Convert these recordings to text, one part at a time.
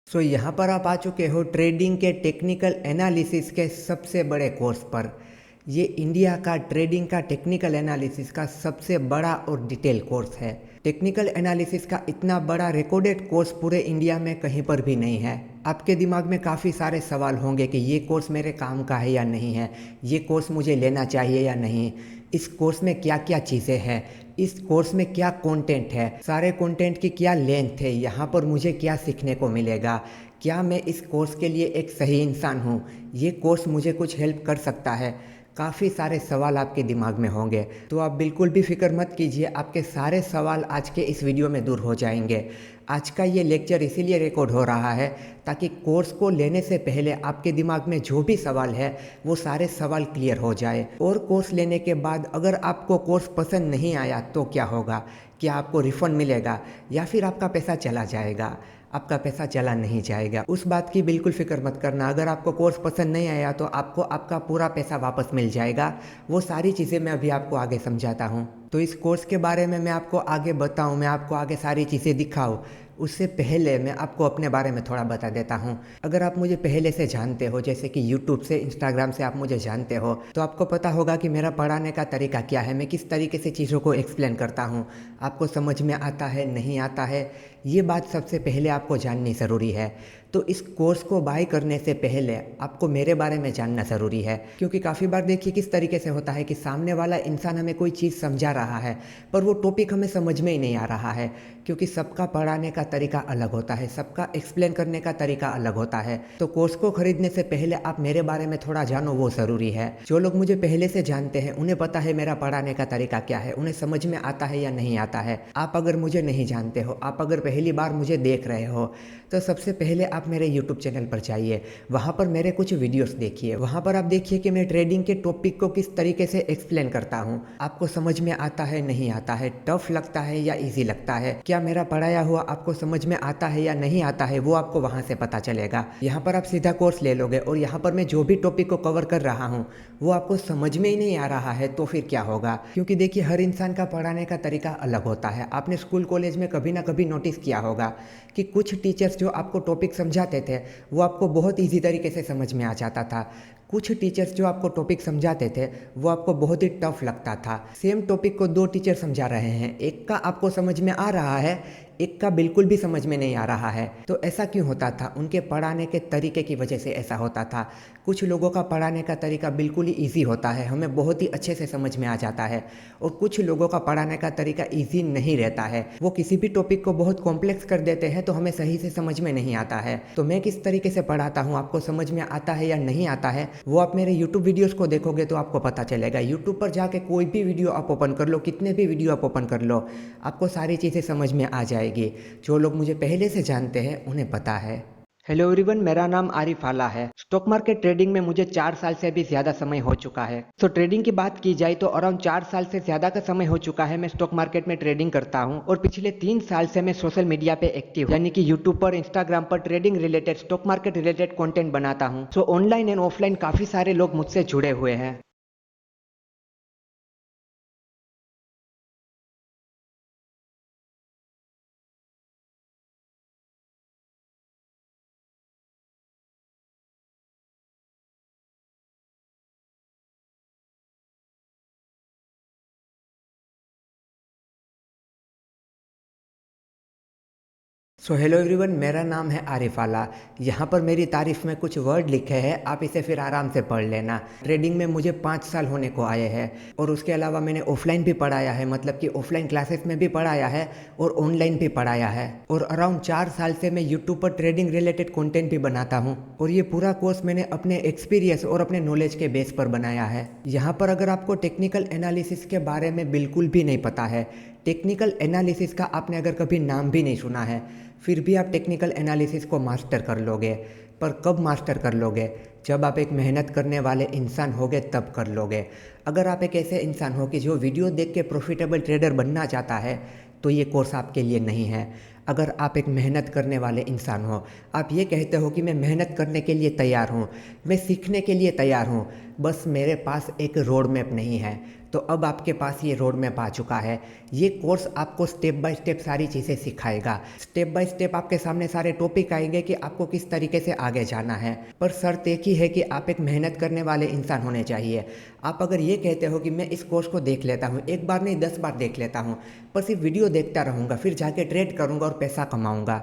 यहाँ पर आप आ चुके हो ट्रेडिंग के टेक्निकल एनालिसिस के सबसे बड़े कोर्स पर। ये इंडिया का ट्रेडिंग का टेक्निकल एनालिसिस का सबसे बड़ा और डिटेल कोर्स है। टेक्निकल एनालिसिस का इतना बड़ा रिकॉर्डेड कोर्स पूरे इंडिया में कहीं पर भी नहीं है। आपके दिमाग में काफ़ी सारे सवाल होंगे कि ये कोर्स मेरे काम का है या नहीं है, ये कोर्स मुझे लेना चाहिए या नहीं, इस कोर्स में क्या क्या चीज़ें हैं, इस कोर्स में क्या कंटेंट है, सारे कंटेंट की क्या लेंथ है, यहाँ पर मुझे क्या सीखने को मिलेगा, क्या मैं इस कोर्स के लिए एक सही इंसान हूँ, ये कोर्स मुझे कुछ हेल्प कर सकता है। काफ़ी सारे सवाल आपके दिमाग में होंगे, तो आप बिल्कुल भी फिक्र मत कीजिए, आपके सारे सवाल आज के इस वीडियो में दूर हो जाएंगे। आज का ये लेक्चर इसीलिए रिकॉर्ड हो रहा है ताकि कोर्स को लेने से पहले आपके दिमाग में जो भी सवाल है वो सारे सवाल क्लियर हो जाए। और कोर्स लेने के बाद अगर आपको कोर्स पसंद नहीं आया तो क्या होगा, क्या आपको रिफंड मिलेगा या फिर आपका पैसा चला जाएगा? आपका पैसा चला नहीं जाएगा, उस बात की बिल्कुल फिक्र मत करना। अगर आपको कोर्स पसंद नहीं आया तो आपको आपका पूरा पैसा वापस मिल जाएगा। वो सारी चीज़ें मैं अभी आपको आगे समझाता हूँ। तो इस कोर्स के बारे में मैं आपको आगे बताऊँ, मैं आपको आगे सारी चीज़ें दिखाऊँ, उससे पहले मैं आपको अपने बारे में थोड़ा बता देता हूँ। अगर आप मुझे पहले से जानते हो, जैसे कि यूट्यूब से, इंस्टाग्राम से आप मुझे जानते हो, तो आपको पता होगा कि मेरा पढ़ाने का तरीका क्या है, मैं किस तरीके से चीज़ों को एक्सप्लेन करता हूँ, आपको समझ में आता है नहीं आता है, ये बात सबसे पहले आपको जाननी ज़रूरी है। तो इस कोर्स को बाय करने से पहले आपको मेरे बारे में जानना ज़रूरी है, क्योंकि काफ़ी बार देखिए किस तरीके से होता है कि सामने वाला इंसान हमें कोई चीज़ समझा रहा है पर वो टॉपिक हमें समझ में ही नहीं आ रहा है, क्योंकि सबका पढ़ाने का तरीका अलग होता है, सबका एक्सप्लेन करने का तरीका अलग होता है। तो कोर्स को खरीदने से पहले आप मेरे बारे में थोड़ा जानो, वो ज़रूरी है। जो लोग मुझे पहले से जानते हैं उन्हें पता है मेरा पढ़ाने का तरीका क्या है, उन्हें समझ में आता है या नहीं आता है। आप अगर मुझे नहीं जानते हो, आप अगर पहली बार मुझे देख रहे हो, तो सबसे पहले आप मेरे यूट्यूब चैनल पर जाइए, वहाँ पर मेरे कुछ वीडियोस देखिए। वहाँ पर आप देखिए कि मैं ट्रेडिंग के टॉपिक को किस तरीके से एक्सप्लेन करता हूँ। आपको समझ में आता है नहीं आता है, टफ लगता है या ईजी लगता है, क्या मेरा पढ़ाया हुआ आपको समझ में आता है या नहीं आता है, वो आपको वहाँ से पता चलेगा। यहाँ पर आप सीधा कोर्स ले लोगे और यहाँ पर मैं जो भी टॉपिक को कवर कर रहा हूँ वो आपको समझ में ही नहीं आ रहा है, तो फिर क्या होगा? क्योंकि देखिए हर इंसान का पढ़ाने का तरीका अलग होता है। आपने स्कूल कॉलेज में कभी ना कभी नोटिस किया होगा कि कुछ टीचर्स जो आपको टॉपिक समझाते थे वो आपको बहुत ईजी तरीके से समझ में आ जाता था, कुछ टीचर्स जो आपको टॉपिक समझाते थे वो आपको बहुत ही टफ लगता था। सेम टॉपिक को दो टीचर समझा रहे हैं, एक का आपको समझ में आ रहा है, एक का बिल्कुल भी समझ में नहीं आ रहा है। तो ऐसा क्यों होता था? उनके पढ़ाने के तरीके की वजह से ऐसा होता था। कुछ लोगों का पढ़ाने का तरीका बिल्कुल ही ईजी होता है, हमें बहुत ही अच्छे से समझ में आ जाता है, और कुछ लोगों का पढ़ाने का तरीका ईजी नहीं रहता है, वो किसी भी टॉपिक को बहुत कॉम्प्लेक्स कर देते हैं तो हमें सही से समझ में नहीं आता है। तो मैं किस तरीके से पढ़ाता हूँ, आपको समझ में आता है या नहीं आता है, वो आप मेरे यूट्यूब वीडियोस को देखोगे तो आपको पता चलेगा। यूट्यूब पर जाके कोई भी वीडियो आप ओपन कर लो, कितने भी वीडियो आप ओपन कर लो, आपको सारी चीज़ें समझ में आ जाएगी। जो लोग मुझे पहले से जानते हैं उन्हें पता है। हेलो एवरीवन, मेरा नाम आरिफ आला है। स्टॉक मार्केट ट्रेडिंग में मुझे 4 साल से भी ज़्यादा समय हो चुका है। तो ट्रेडिंग की बात की जाए तो अराउंड 4 साल से ज़्यादा का समय हो चुका है मैं स्टॉक मार्केट में ट्रेडिंग करता हूं, और पिछले 3 साल से मैं सोशल मीडिया पे एक्टिव, यानी कि यूट्यूब पर, इंस्टाग्राम पर trading related, stock market related content बनाता हूँ। सो ऑनलाइन एंड ऑफलाइन काफ़ी सारे लोग मुझसे जुड़े हुए हैं। हेलो एवरीवन, मेरा नाम है आरिफ आला। यहाँ पर मेरी तारीफ में कुछ वर्ड लिखे हैं, आप इसे फिर आराम से पढ़ लेना। ट्रेडिंग में मुझे 5 साल होने को आए हैं, और उसके अलावा मैंने ऑफलाइन भी पढ़ाया है, मतलब कि ऑफलाइन क्लासेस में भी पढ़ाया है और ऑनलाइन भी पढ़ाया है। और अराउंड 4 साल से मैं यूट्यूब पर ट्रेडिंग रिलेटेड कंटेंट भी बनाता हूँ, और ये पूरा कोर्स मैंने अपने एक्सपीरियंस और अपने नॉलेज के बेस पर बनाया है। यहाँ पर अगर आपको टेक्निकल एनालिसिस के बारे में बिल्कुल भी नहीं पता है, टेक्निकल एनालिसिस का आपने अगर कभी नाम भी नहीं सुना है, फिर भी आप टेक्निकल एनालिसिस को मास्टर कर लोगे। पर कब मास्टर कर लोगे? जब आप एक मेहनत करने वाले इंसान होगे तब कर लोगे। अगर आप एक ऐसे इंसान हो कि जो वीडियो देख के प्रॉफिटेबल ट्रेडर बनना चाहता है, तो ये कोर्स आपके लिए नहीं है। अगर आप एक मेहनत करने वाले इंसान हो, आप ये कहते हो कि मैं मेहनत करने के लिए तैयार हूँ, मैं सीखने के लिए तैयार हूँ, बस मेरे पास एक रोड मैप नहीं है, तो अब आपके पास ये रोड मैप आ चुका है। ये कोर्स आपको स्टेप बाय स्टेप सारी चीज़ें सिखाएगा। स्टेप बाय स्टेप आपके सामने सारे टॉपिक आएंगे कि आपको किस तरीके से आगे जाना है। पर शर्त एक ही है कि आप एक मेहनत करने वाले इंसान होने चाहिए। आप अगर ये कहते हो कि मैं इस कोर्स को देख लेता हूँ, एक बार नहीं 10 बार देख लेता हूँ, पर सिर्फ वीडियो देखता रहूँगा, फिर जाके ट्रेड करूँगा और पैसा कमाऊँगा,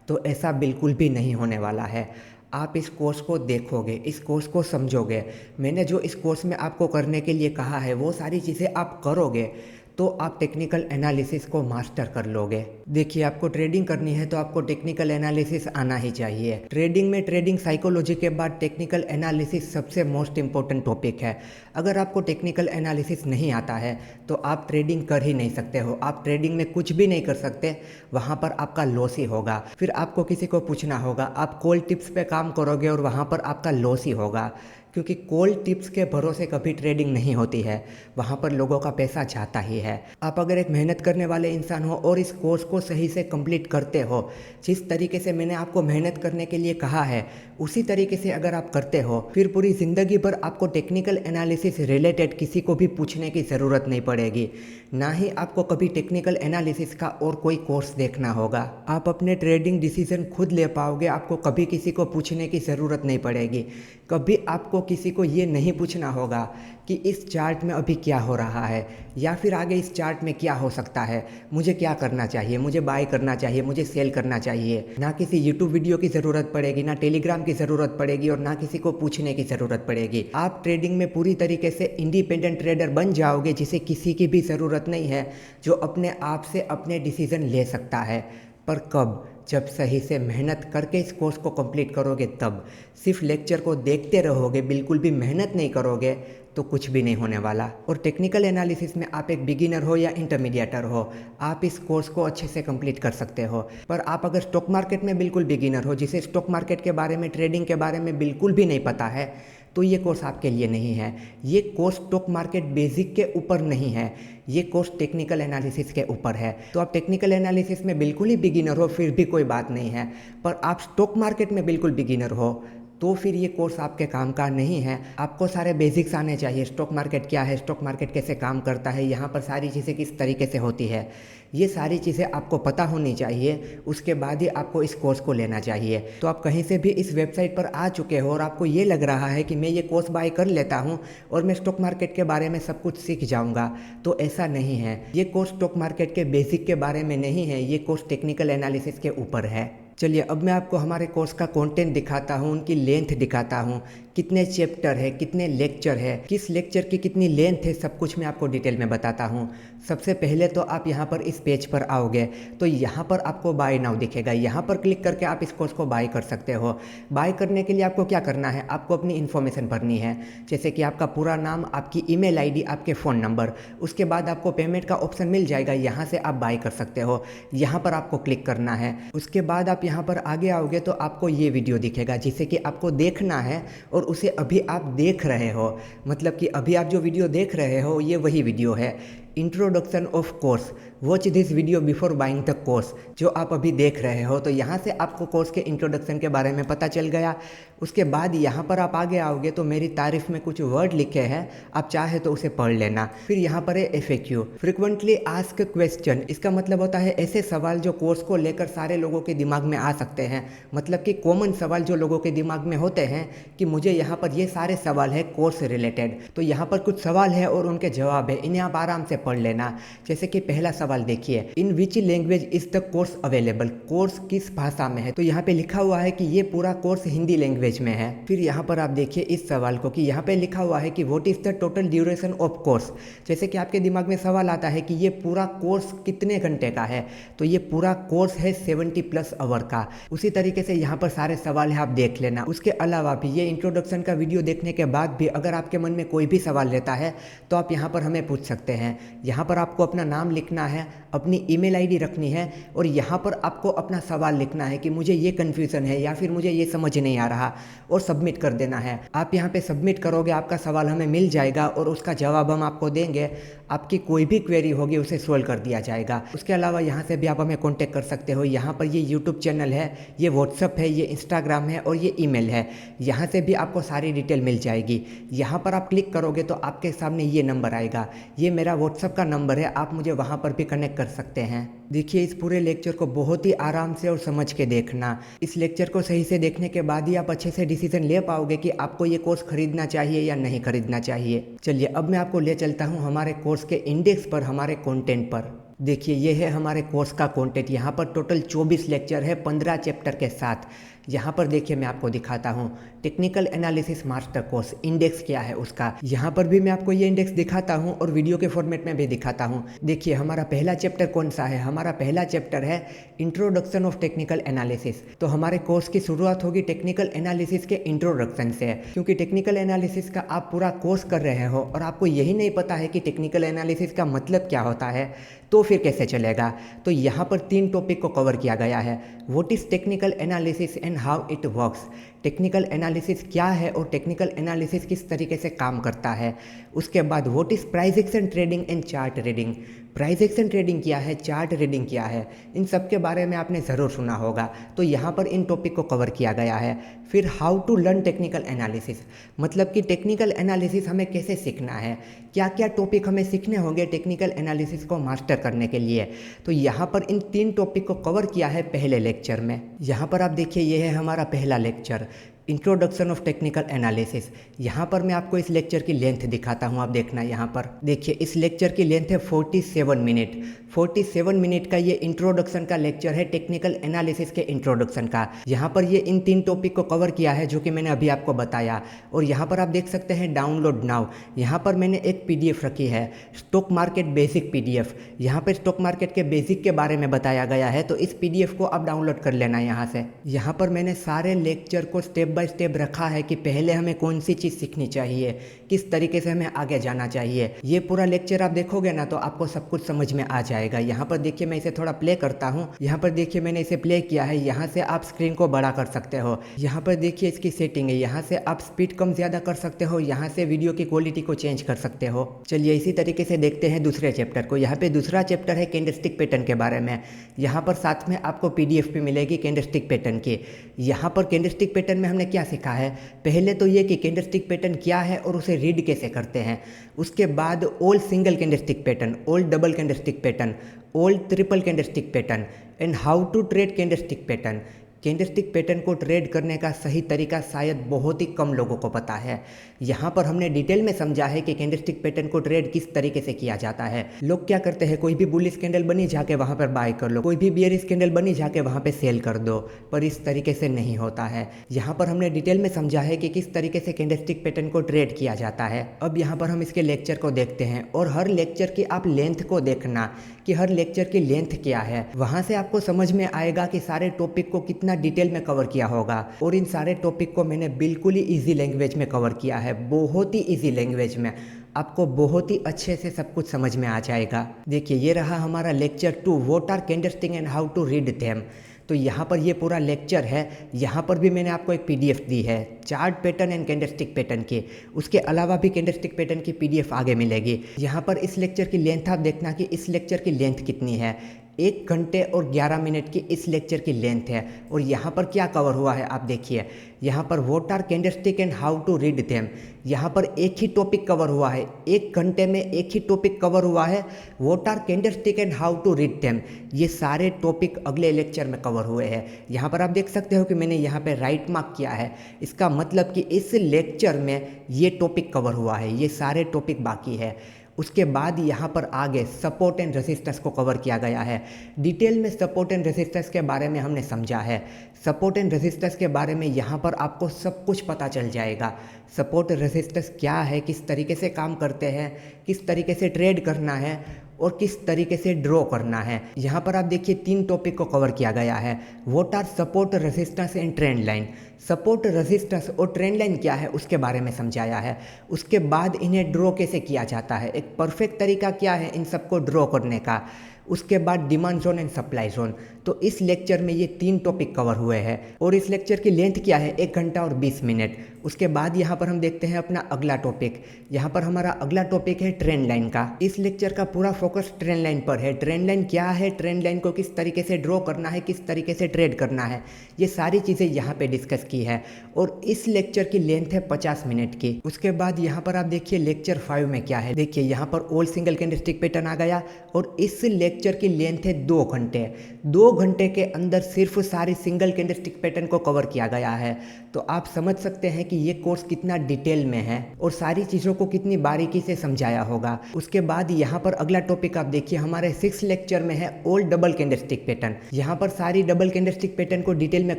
तो ऐसा बिल्कुल भी नहीं होने वाला है। आप इस कोर्स को देखोगे, इस कोर्स को समझोगे, मैंने जो इस कोर्स में आपको करने के लिए कहा है वो सारी चीज़ें आप करोगे, तो आप टेक्निकल एनालिसिस को मास्टर कर लोगे। देखिए, आपको ट्रेडिंग करनी है तो आपको टेक्निकल एनालिसिस आना ही चाहिए। ट्रेडिंग में ट्रेडिंग साइकोलॉजी के बाद टेक्निकल एनालिसिस सबसे मोस्ट इंपॉर्टेंट टॉपिक है। अगर आपको टेक्निकल एनालिसिस नहीं आता है तो आप ट्रेडिंग कर ही नहीं सकते हो, आप ट्रेडिंग में कुछ भी नहीं कर सकते, वहाँ पर आपका लॉस ही होगा। फिर आपको किसी को पूछना होगा, आप कॉल टिप्स पे काम करोगे और वहाँ पर आपका लॉस ही होगा, क्योंकि कॉल टिप्स के भरोसे कभी ट्रेडिंग नहीं होती है, वहाँ पर लोगों का पैसा जाता ही है। आप अगर एक मेहनत करने वाले इंसान हो और इस कोर्स को सही से कंप्लीट करते हो, जिस तरीके से मैंने आपको मेहनत करने के लिए कहा है उसी तरीके से अगर आप करते हो, फिर पूरी ज़िंदगी भर आपको टेक्निकल एनालिसिस रिलेटेड किसी को भी पूछने की ज़रूरत नहीं पड़ेगी, ना ही आपको कभी टेक्निकल एनालिसिस का और कोई कोर्स देखना होगा। आप अपने ट्रेडिंग डिसीजन खुद ले पाओगे, आपको कभी किसी को पूछने की ज़रूरत नहीं पड़ेगी। कभी आपको किसी को ये नहीं पूछना होगा कि इस चार्ट में अभी क्या हो रहा है, या फिर आगे इस चार्ट में क्या हो सकता है, मुझे क्या करना चाहिए, मुझे बाय करना चाहिए, मुझे सेल करना चाहिए। ना किसी यूट्यूब वीडियो की ज़रूरत पड़ेगी, ना टेलीग्राम की ज़रूरत पड़ेगी, और ना किसी को पूछने की ज़रूरत पड़ेगी। आप ट्रेडिंग में पूरी तरीके से इंडिपेंडेंट ट्रेडर बन जाओगे, जिसे किसी की भी ज़रूरत नहीं है, जो अपने आप से अपने डिसीज़न ले सकता है। पर कब? जब सही से मेहनत करके इस कोर्स को कंप्लीट करोगे तब। सिर्फ लेक्चर को देखते रहोगे, बिल्कुल भी मेहनत नहीं करोगे, तो कुछ भी नहीं होने वाला। और टेक्निकल एनालिसिस में आप एक बिगिनर हो या इंटरमीडिएटर हो, आप इस कोर्स को अच्छे से कंप्लीट कर सकते हो। पर आप अगर स्टॉक मार्केट में बिल्कुल बिगिनर हो, जिसे स्टॉक मार्केट के बारे में, ट्रेडिंग के बारे में बिल्कुल भी नहीं पता है, तो ये कोर्स आपके लिए नहीं है। ये कोर्स स्टॉक मार्केट बेसिक के ऊपर नहीं है, ये कोर्स टेक्निकल एनालिसिस के ऊपर है। तो आप टेक्निकल एनालिसिस में बिल्कुल ही बिगिनर हो फिर भी कोई बात नहीं है, पर आप स्टॉक मार्केट में बिल्कुल बिगिनर हो तो फिर ये कोर्स आपके काम का नहीं है। आपको सारे बेसिक्स आने चाहिए, स्टॉक मार्केट क्या है, स्टॉक मार्केट कैसे काम करता है, यहाँ पर सारी चीज़ें किस तरीके से होती है, ये सारी चीज़ें आपको पता होनी चाहिए। उसके बाद ही आपको इस कोर्स को लेना चाहिए। तो आप कहीं से भी इस वेबसाइट पर आ चुके हो और आपको ये लग रहा है कि मैं ये कोर्स बाय कर लेता हूँ और मैं स्टॉक मार्केट के बारे में सब कुछ सीख जाऊँगा, तो ऐसा नहीं है। ये कोर्स स्टॉक मार्केट के बेसिक के बारे में नहीं है, ये कोर्स टेक्निकल एनालिसिस के ऊपर है। चलिए अब मैं आपको हमारे कोर्स का कंटेंट दिखाता हूँ, उनकी लेंथ दिखाता हूँ, कितने चैप्टर है, कितने लेक्चर है, किस लेक्चर की कितनी लेंथ है, सब कुछ मैं आपको डिटेल में बताता हूँ। सबसे पहले तो आप यहाँ पर इस पेज पर आओगे तो यहाँ पर आपको बाय नाउ दिखेगा, यहाँ पर क्लिक करके आप इस कोर्स को बाय कर सकते हो। बाय करने के लिए आपको क्या करना है, आपको अपनी इन्फॉर्मेशन भरनी है, जैसे कि आपका पूरा नाम, आपकी ईमेल आईडी, आपके फ़ोन नंबर। उसके बाद आपको पेमेंट का ऑप्शन मिल जाएगा, यहाँ से आप बाय कर सकते हो, यहाँ पर आपको क्लिक करना है। उसके बाद आप यहाँ पर आगे आओगे तो आपको ये वीडियो दिखेगा जिसे कि आपको देखना है, और उसे अभी आप देख रहे हो, मतलब कि अभी आप जो वीडियो देख रहे हो ये वही वीडियो है, introduction of course. Watch this video before buying the course, जो आप अभी देख रहे हो। तो यहाँ से आपको कोर्स के इंट्रोडक्शन के बारे में पता चल गया। उसके बाद यहाँ पर आप आगे आओगे तो मेरी तारीफ में कुछ वर्ड लिखे हैं, आप चाहे तो उसे पढ़ लेना। फिर यहाँ पर है FAQ, फ्रिक्वेंटली आस्क क्वेश्चन। इसका मतलब होता है ऐसे सवाल जो कोर्स को लेकर सारे लोगों के दिमाग में आ सकते हैं, मतलब कि कॉमन सवाल जो लोगों के दिमाग में होते हैं कि मुझे यहाँ पर ये सारे सवाल है कोर्स रिलेटेड। तो यहाँ पर कुछ सवाल है और उनके जवाब है, इन्हें आप आराम से पढ़ लेना। जैसे कि पहला सवाल देखिए, in which language is the course available, course किस भाषा में है। तो यहाँ पे लिखा हुआ है कि ये पूरा कोर्स हिंदी लैंग्वेज में है। फिर यहाँ पर आप देखिए इस सवाल को कि यहाँ पे लिखा हुआ है कि what is the total duration of course. जैसे कि आपके दिमाग में सवाल आता है कि ये पूरा कोर्स कितने घंटे का है, तो ये पूरा कोर्स है 70+ आवर का। उसी तरीके से यहाँ पर सारे सवाल है, आप देख लेना। उसके अलावा भी ये इंट्रोडक्शन का वीडियो देखने के बाद भी अगर आपके मन में कोई भी सवाल रहता है तो आप यहाँ पर हमें पूछ सकते हैं। यहाँ पर आपको अपना नाम लिखना है, अपनी ईमेल आईडी रखनी है, और यहाँ पर आपको अपना सवाल लिखना है कि मुझे ये कन्फ्यूज़न है या फिर मुझे ये समझ नहीं आ रहा, और सबमिट कर देना है। आप यहाँ पे सबमिट करोगे, आपका सवाल हमें मिल जाएगा और उसका जवाब हम आपको देंगे। आपकी कोई भी क्वेरी होगी उसे सोल्व कर दिया जाएगा। उसके अलावा यहाँ से भी आप हमें कॉन्टैक्ट कर सकते हो। यहाँ पर ये यूट्यूब चैनल है, ये व्हाट्सअप है, ये इंस्टाग्राम है और ये ईमेल है। यहाँ से भी आपको सारी डिटेल मिल जाएगी। यहाँ पर आप क्लिक करोगे तो आपके सामने ये नंबर आएगा, ये मेरा व्हाट्सअप का नंबर है, आप मुझे वहाँ पर भी कनेक्ट कर सकते हैं। देखिए इस पूरे लेक्चर को बहुत ही आराम से और समझ के देखना। इस लेक्चर को सही से देखने के बाद ही आप अच्छे से डिसीजन ले पाओगे कि आपको ये कोर्स खरीदना चाहिए या नहीं खरीदना चाहिए। चलिए अब मैं आपको ले चलता हूँ हमारे कोर्स के इंडेक्स पर, हमारे कंटेंट पर। देखिए ये है हमारे कोर्स का कंटेंट। यहाँ पर टोटल 24 लेक्चर है 15 चैप्टर के साथ। यहाँ पर देखिए मैं आपको दिखाता हूँ technical analysis master course index क्या है उसका। यहाँ पर भी मैं आपको ये इंडेक्स दिखाता हूँ और वीडियो के फॉर्मेट में भी दिखाता हूँ। देखिए हमारा पहला चैप्टर कौन सा है, हमारा पहला चैप्टर है इंट्रोडक्शन ऑफ टेक्निकल एनालिसिस। तो हमारे कोर्स की शुरुआत होगी टेक्निकल एनालिसिस के इंट्रोडक्शन से, क्योंकि टेक्निकल एनालिसिस का आप पूरा कोर्स कर रहे हो और आपको यही नहीं पता है कि टेक्निकल एनालिसिस का मतलब क्या होता है, तो फिर कैसे चलेगा। तो यहाँ पर 3 टॉपिक को कवर किया गया है। What is technical analysis and how it works. Technical analysis क्या है और टेक्निकल एनालिसिस किस तरीके से काम करता है। उसके बाद what is price action trading and chart reading. Price action trading क्या है, चार्ट रीडिंग क्या है, इन सब के बारे में आपने ज़रूर सुना होगा। तो यहाँ पर इन टॉपिक को कवर किया गया है। फिर how to learn technical analysis, मतलब कि टेक्निकल एनालिसिस हमें कैसे सीखना है, क्या क्या टॉपिक हमें सीखने होंगे टेक्निकल एनालिसिस को मास्टर करने के लिए। तो यहाँ पर इन 3 टॉपिक को कवर किया है पहले लेक्चर में। यहाँ पर आप देखिए ये है हमारा पहला lecture introduction of technical analysis. यहाँ पर मैं आपको इस लेक्चर की लेंथ दिखाता हूँ, आप देखना। यहाँ पर देखिए इस लेक्चर की लेंथ है 47 मिनट। 47 मिनट का ये इंट्रोडक्शन का लेक्चर है टेक्निकल एनालिसिस के इंट्रोडक्शन का। यहाँ पर ये इन 3 टॉपिक को कवर किया है जो कि मैंने अभी आपको बताया। और यहाँ पर आप देख सकते हैं डाउनलोड नाउ। यहाँ पर मैंने एक PDF रखी है, स्टॉक मार्केट बेसिक PDF। यहाँ पर स्टॉक मार्केट के बेसिक के बारे में बताया गया है, तो इस PDF को आप डाउनलोड कर लेना यहाँ से। यहाँ पर मैंने सारे लेक्चर को स्टेप बाय स्टेप रखा है कि पहले हमें कौन सी चीज़ सीखनी चाहिए, किस तरीके से हमें आगे जाना चाहिए। ये पूरा लेक्चर आप देखोगे ना तो आपको सब कुछ समझ में आ जाएगा। यहाँ पर देखिए मैं इसे थोड़ा प्ले करता हूँ। यहाँ पर देखिए मैंने इसे प्ले किया है। यहाँ से आप स्क्रीन को बड़ा कर सकते हो। यहाँ पर देखिए इसकी सेटिंग है, यहाँ से आप स्पीड कम ज़्यादा कर सकते हो, यहाँ से वीडियो की क्वालिटी को चेंज कर सकते हो। चलिए इसी तरीके से देखते हैं दूसरे चैप्टर को। यहाँ पे दूसरा चैप्टर है कैंडलस्टिक पैटर्न के बारे में। यहाँ पर साथ में आपको PDF भी मिलेगी कैंडलस्टिक पैटर्न की। यहाँ पर कैंडलस्टिक पैटर्न में हमने क्या सीखा है, पहले तो ये कि कैंडलस्टिक पैटर्न क्या है और उसे रीड कैसे करते हैं। उसके बाद all single candlestick pattern, all double candlestick pattern, all triple candlestick pattern and how to trade candlestick pattern. Candlestick pattern को ट्रेड करने का सही तरीका शायद बहुत ही कम लोगों को पता है। यहाँ पर हमने डिटेल में समझा है कि कैंडलस्टिक पैटर्न को ट्रेड किस तरीके से किया जाता है। लोग क्या करते हैं, कोई भी बुलिश कैंडल बनी जाके वहाँ पर बाय कर लो, कोई भी बियरिश कैंडल बनी जाके वहाँ पे सेल कर दो, पर इस तरीके से नहीं होता है। यहाँ पर हमने डिटेल में समझा है कि किस तरीके से कैंडलस्टिक पैटर्न को ट्रेड किया जाता है। अब यहाँ पर हम इसके लेक्चर को देखते हैं और हर लेक्चर की आप लेंथ को देखना कि हर लेक्चर की लेंथ क्या है। वहाँ से आपको समझ में आएगा कि सारे टॉपिक को कितना डिटेल में कवर किया होगा। और इन सारे टॉपिक को मैंने बिल्कुल ही ईजी लैंग्वेज में कवर किया है, बहुत ही ईजी लैंग्वेज में। आपको बहुत ही अच्छे से सब कुछ समझ में आ जाएगा। देखिए ये रहा हमारा lecture 2, what are candlestick and how to read them. तो यहाँ पर ये पूरा लेक्चर है। यहाँ पर भी मैंने आपको एक PDF दी है chart pattern and candlestick pattern की। उसके अलावा भी कैंडलस्टिक पैटर्न की PDF आगे मिलेगी। यहाँ पर इस लेक्चर की लेंथ आप देखना कि इस लेक्चर की लेंथ कितनी है। 1 घंटे और 11 मिनट की इस लेक्चर की लेंथ है। और यहाँ पर क्या कवर हुआ है आप देखिए, यहाँ पर what are candlestick and how to read them. यहाँ पर एक ही टॉपिक कवर हुआ है, 1 घंटे में एक ही टॉपिक कवर हुआ है, what are candlestick and how to read them. ये सारे टॉपिक अगले लेक्चर में कवर हुए हैं। यहाँ पर आप देख सकते हो कि मैंने यहाँ पे राइट मार्क किया है, इसका मतलब कि इस लेक्चर में ये टॉपिक कवर हुआ है, ये सारे टॉपिक बाकी है। उसके बाद यहाँ पर आगे सपोर्ट एंड रेजिस्टेंस को कवर किया गया है। डिटेल में सपोर्ट एंड रेजिस्टेंस के बारे में हमने समझा है। सपोर्ट एंड रेजिस्टेंस के बारे में यहाँ पर आपको सब कुछ पता चल जाएगा। सपोर्ट रेजिस्टेंस क्या है, किस तरीके से काम करते हैं, किस तरीके से ट्रेड करना है और किस तरीके से ड्रॉ करना है। यहाँ पर आप देखिए 3 टॉपिक को कवर किया गया है। What are support resistance and trend line. Support resistance और ट्रेंड लाइन क्या है उसके बारे में समझाया है। उसके बाद इन्हें ड्रॉ कैसे किया जाता है, एक परफेक्ट तरीका क्या है इन सबको ड्रॉ करने का। उसके बाद demand zone and supply zone. तो इस लेक्चर में ये 3 टॉपिक कवर हुए हैं और इस लेक्चर की लेंथ क्या है, 1 घंटा और 20 मिनट। उसके बाद यहाँ पर हम देखते हैं अपना अगला टॉपिक। यहाँ पर हमारा अगला टॉपिक है ट्रेंड लाइन का। इस लेक्चर का पूरा फोकस ट्रेंड लाइन पर है। ट्रेंड लाइन क्या है, ट्रेंड लाइन को किस तरीके से ड्रॉ करना है, किस तरीके से ट्रेड करना है, ये सारी चीज़ें यहाँ पे डिस्कस की है और इस लेक्चर की लेंथ है 50 मिनट की। उसके बाद यहाँ पर आप देखिए लेक्चर 5 में क्या है। देखिए यहाँ पर ऑल सिंगल कैंडलस्टिक पैटर्न आ गया और इस लेक्चर की लेंथ है 2 घंटे। 2 घंटे के अंदर सिर्फ सारी सिंगल कैंडलस्टिक पैटर्न को कवर किया गया है। तो आप समझ सकते हैं कि ये कोर्स कितना डिटेल में है और सारी चीज़ों को कितनी बारीकी से समझाया होगा। उसके बाद यहाँ पर अगला टॉपिक आप देखिए हमारे 6 लेक्चर में है ऑल डबल कैंडलस्टिक पैटर्न। यहाँ पर सारी डबल कैंडलस्टिक पैटर्न को डिटेल में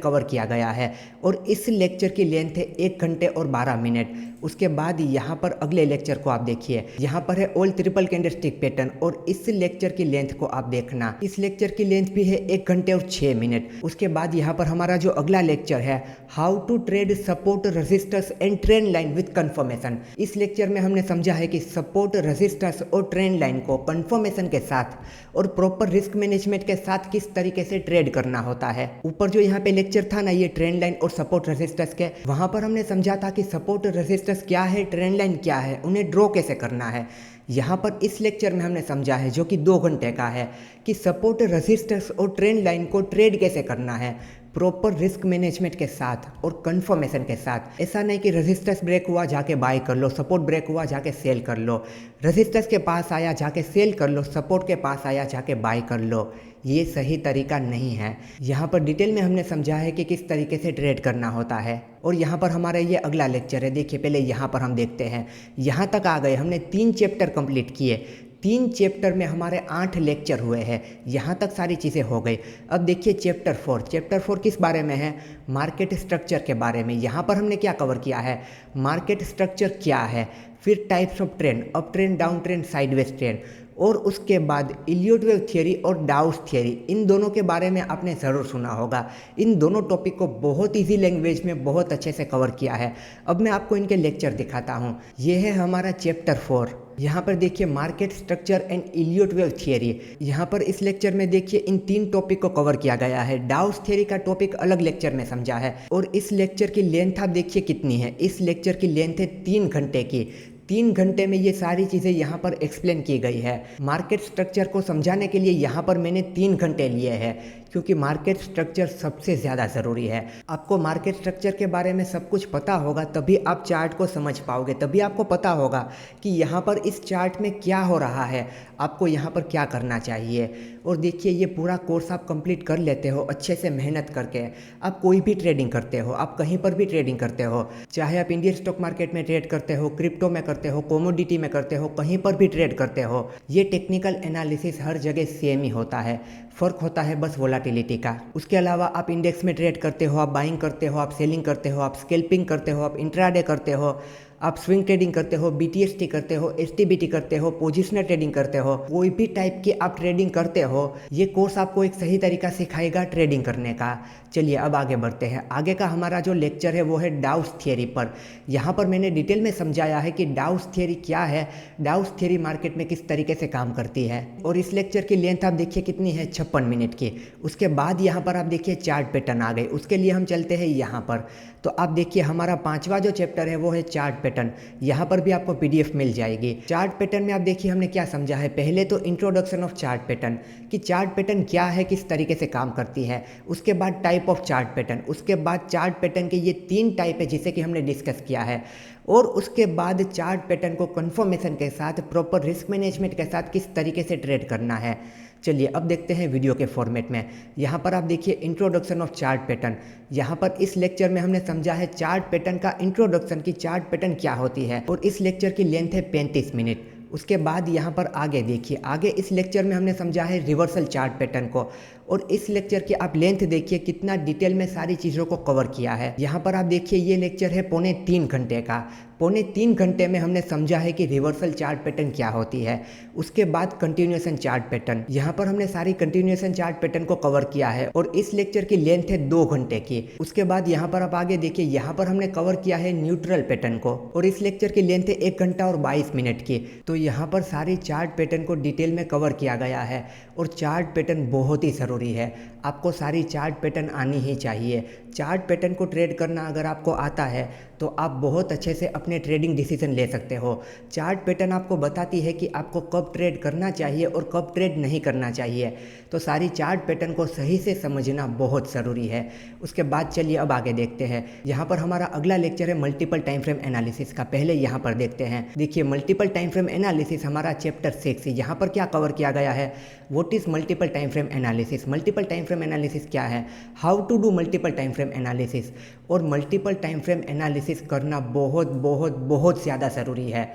कवर किया गया है और इस लेक्चर की लेंथ है 1 घंटे और 12 मिनट। उसके बाद यहाँ पर अगले लेक्चर को आप देखिए, यहाँ पर है ऑल ट्रिपल कैंडलस्टिक पैटर्न और इस लेक्चर की लेंथ को आप देखना। इस लेक्चर की लेंथ भी है 1 घंटे और 6 मिनट। उसके बाद यहाँ पर हमारा जो अगला लेक्चर है how to trade support resistance and trend line with confirmation. इस लेक्चर में हमने समझा है कि सपोर्ट रेजिस्टेंस और ट्रेंड लाइन को कंफर्मेशन के साथ और प्रॉपर रिस्क मैनेजमेंट के साथ किस तरीके से ट्रेड करना होता है। ऊपर जो यहाँ पे लेक्चर था ना ये ट्रेंड लाइन और सपोर्ट रेजिस्टेंस के, वहां पर हमने समझा था कि सपोर्ट रेजिस्टेंस क्या है, ट्रेंड लाइन क्या है, उन्हें ड्रॉ कैसे करना है। यहाँ पर इस लेक्चर में हमने समझा है जो कि 2 घंटे का है कि सपोर्ट रेजिस्टेंस और ट्रेंड लाइन को ट्रेड कैसे करना है प्रॉपर रिस्क मैनेजमेंट के साथ और कंफर्मेशन के साथ। ऐसा नहीं कि रेजिस्टेंस ब्रेक हुआ जाके बाय कर लो, सपोर्ट ब्रेक हुआ जाके सेल कर लो, रेजिस्टेंस के पास आया जाके सेल कर लो, सपोर्ट के पास आया जाके बाय कर लो। ये सही तरीका नहीं है। यहाँ पर डिटेल में हमने समझा है कि किस तरीके से ट्रेड करना होता है और यहाँ पर हमारा ये अगला लेक्चर है। देखिए पहले यहाँ पर हम देखते हैं, यहाँ तक आ गए, हमने 3 चैप्टर कंप्लीट किए। 3 चैप्टर में हमारे 8 लेक्चर हुए हैं। यहाँ तक सारी चीज़ें हो गई। अब देखिए चैप्टर 4। चैप्टर 4 किस बारे में है, मार्केट स्ट्रक्चर के बारे में। यहाँ पर हमने क्या कवर किया है, मार्केट स्ट्रक्चर क्या है, फिर types of trend, up trend, down trend, sideways trend और उसके बाद इलियट वेव थियरी और डाउस थियरी। इन दोनों के बारे में आपने ज़रूर सुना होगा। इन दोनों टॉपिक को बहुत इजी लैंग्वेज में बहुत अच्छे से कवर किया है। अब मैं आपको इनके लेक्चर दिखाता हूँ। ये है हमारा चैप्टर 4। यहाँ पर देखिए market structure and Elliot wave theory. यहाँ पर इस लेक्चर में देखिए इन 3 टॉपिक को कवर किया गया है। डाउस थियरी का टॉपिक अलग लेक्चर में समझा है और इस लेक्चर की लेंथ आप देखिए कितनी है। इस लेक्चर की लेंथ है 3 घंटे की। 3 घंटे में ये सारी चीज़ें यहाँ पर एक्सप्लेन की गई है। मार्केट स्ट्रक्चर को समझाने के लिए यहाँ पर मैंने 3 घंटे लिए हैं क्योंकि मार्केट स्ट्रक्चर सबसे ज़्यादा ज़रूरी है। आपको मार्केट स्ट्रक्चर के बारे में सब कुछ पता होगा तभी आप चार्ट को समझ पाओगे, तभी आपको पता होगा कि यहाँ पर इस चार्ट में क्या हो रहा है, आपको यहाँ पर क्या करना चाहिए। और देखिए ये पूरा कोर्स आप कंप्लीट कर लेते हो अच्छे से मेहनत करके। आप कोई भी ट्रेडिंग करते हो, आप कहीं पर भी ट्रेडिंग करते हो, चाहे आप इंडियन स्टॉक मार्केट में ट्रेड करते हो, क्रिप्टो में करते हो, कमोडिटी में करते हो, कहीं पर भी ट्रेड करते हो, ये टेक्निकल एनालिसिस हर जगह सेम ही होता है। फ़र्क होता है बस वोलाटिलिटी का। उसके अलावा आप इंडेक्स में ट्रेड करते हो, आप बाइंग करते हो, आप सेलिंग करते हो, आप स्कैल्पिंग करते हो, आप इंट्राडे करते हो, आप स्विंग ट्रेडिंग करते हो, BTST करते हो, STBT करते हो, पोजिशनल ट्रेडिंग करते हो, कोई भी टाइप की आप ट्रेडिंग करते हो, ये कोर्स आपको एक सही तरीका सिखाएगा ट्रेडिंग करने का। चलिए अब आगे बढ़ते हैं। आगे का हमारा जो लेक्चर है वो है डाउस थियरी पर। यहाँ पर मैंने डिटेल में समझाया है कि डाउस थियरी क्या है, डाउस थियरी मार्केट में किस तरीके से काम करती है। और इस लेक्चर की लेंथ आप देखिए कितनी है, 56 मिनट की। उसके बाद यहाँ पर आप देखिए चार्ट पैटर्न आ गए। उसके लिए हम चलते हैं यहाँ पर। तो आप देखिए हमारा 5वां जो चैप्टर है वो है चार्ट पैटर्न। यहाँ पर भी आपको PDF मिल जाएगी। चार्ट पैटर्न में आप देखिए हमने क्या समझा है। पहले तो इंट्रोडक्शन ऑफ चार्ट पैटर्न, कि चार्ट पैटर्न क्या है, किस तरीके से काम करती है। उसके बाद टाइप ऑफ चार्ट पैटर्न, उसके बाद चार्ट पैटर्न के ये 3 टाइप है जिसे कि हमने डिस्कस किया है। और उसके बाद चार्ट पैटर्न को कंफर्मेशन के साथ प्रॉपर रिस्क मैनेजमेंट के साथ किस तरीके से ट्रेड करना है। चलिए अब देखते हैं वीडियो के फॉर्मेट में। यहाँ पर आप देखिए इंट्रोडक्शन ऑफ चार्ट पैटर्न। यहाँ पर इस लेक्चर में हमने समझा है चार्ट पैटर्न का इंट्रोडक्शन, की चार्ट पैटर्न क्या होती है और इस लेक्चर की लेंथ है 35 मिनट। उसके बाद यहाँ पर आगे देखिए, आगे इस लेक्चर में हमने समझा है रिवर्सल चार्ट पैटर्न को और इस लेक्चर की आप लेंथ देखिए कितना डिटेल में सारी चीज़ों को कवर किया है। यहाँ पर आप देखिए ये लेक्चर है 2.25 घंटे का। पौने 3 घंटे में हमने समझा है कि रिवर्सल चार्ट पैटर्न क्या होती है। उसके बाद कंटिन्यूएशन चार्ट पैटर्न, यहाँ पर हमने सारी कंटिन्यूएशन चार्ट पैटर्न को कवर किया है और इस लेक्चर की लेंथ है 2 घंटे की। उसके बाद यहाँ पर आप आगे देखिए, यहाँ पर हमने कवर किया है न्यूट्रल पैटर्न को और इस लेक्चर की लेंथ है 1 घंटा और 22 मिनट की। तो यहाँ पर सारी चार्ट पैटर्न को डिटेल में कवर किया गया है और चार्ट पैटर्न बहुत ही ज़रूरी है। आपको सारी चार्ट पैटर्न आनी ही चाहिए। चार्ट पैटर्न को ट्रेड करना अगर आपको आता है तो आप बहुत अच्छे से अपने ट्रेडिंग डिसीजन ले सकते हो। चार्ट पैटर्न आपको बताती है कि आपको कब ट्रेड करना चाहिए और कब ट्रेड नहीं करना चाहिए। तो सारी चार्ट पैटर्न को सही से समझना बहुत ज़रूरी है। उसके बाद चलिए अब आगे देखते हैं। यहाँ पर हमारा अगला लेक्चर है मल्टीपल टाइम फ्रेम एनालिसिस का। पहले यहाँ पर देखते हैं। देखिए, मल्टीपल टाइम फ्रेम एनालिसिस हमारा चैप्टर 6 है। यहाँ पर क्या कवर किया गया है, what is multiple time frame analysis. Multiple time frame analysis क्या है, how to do multiple time frame analysis. और मल्टीपल टाइम फ्रेम एनालिसिस करना बहुत बहुत बहुत ज़्यादा ज़रूरी है।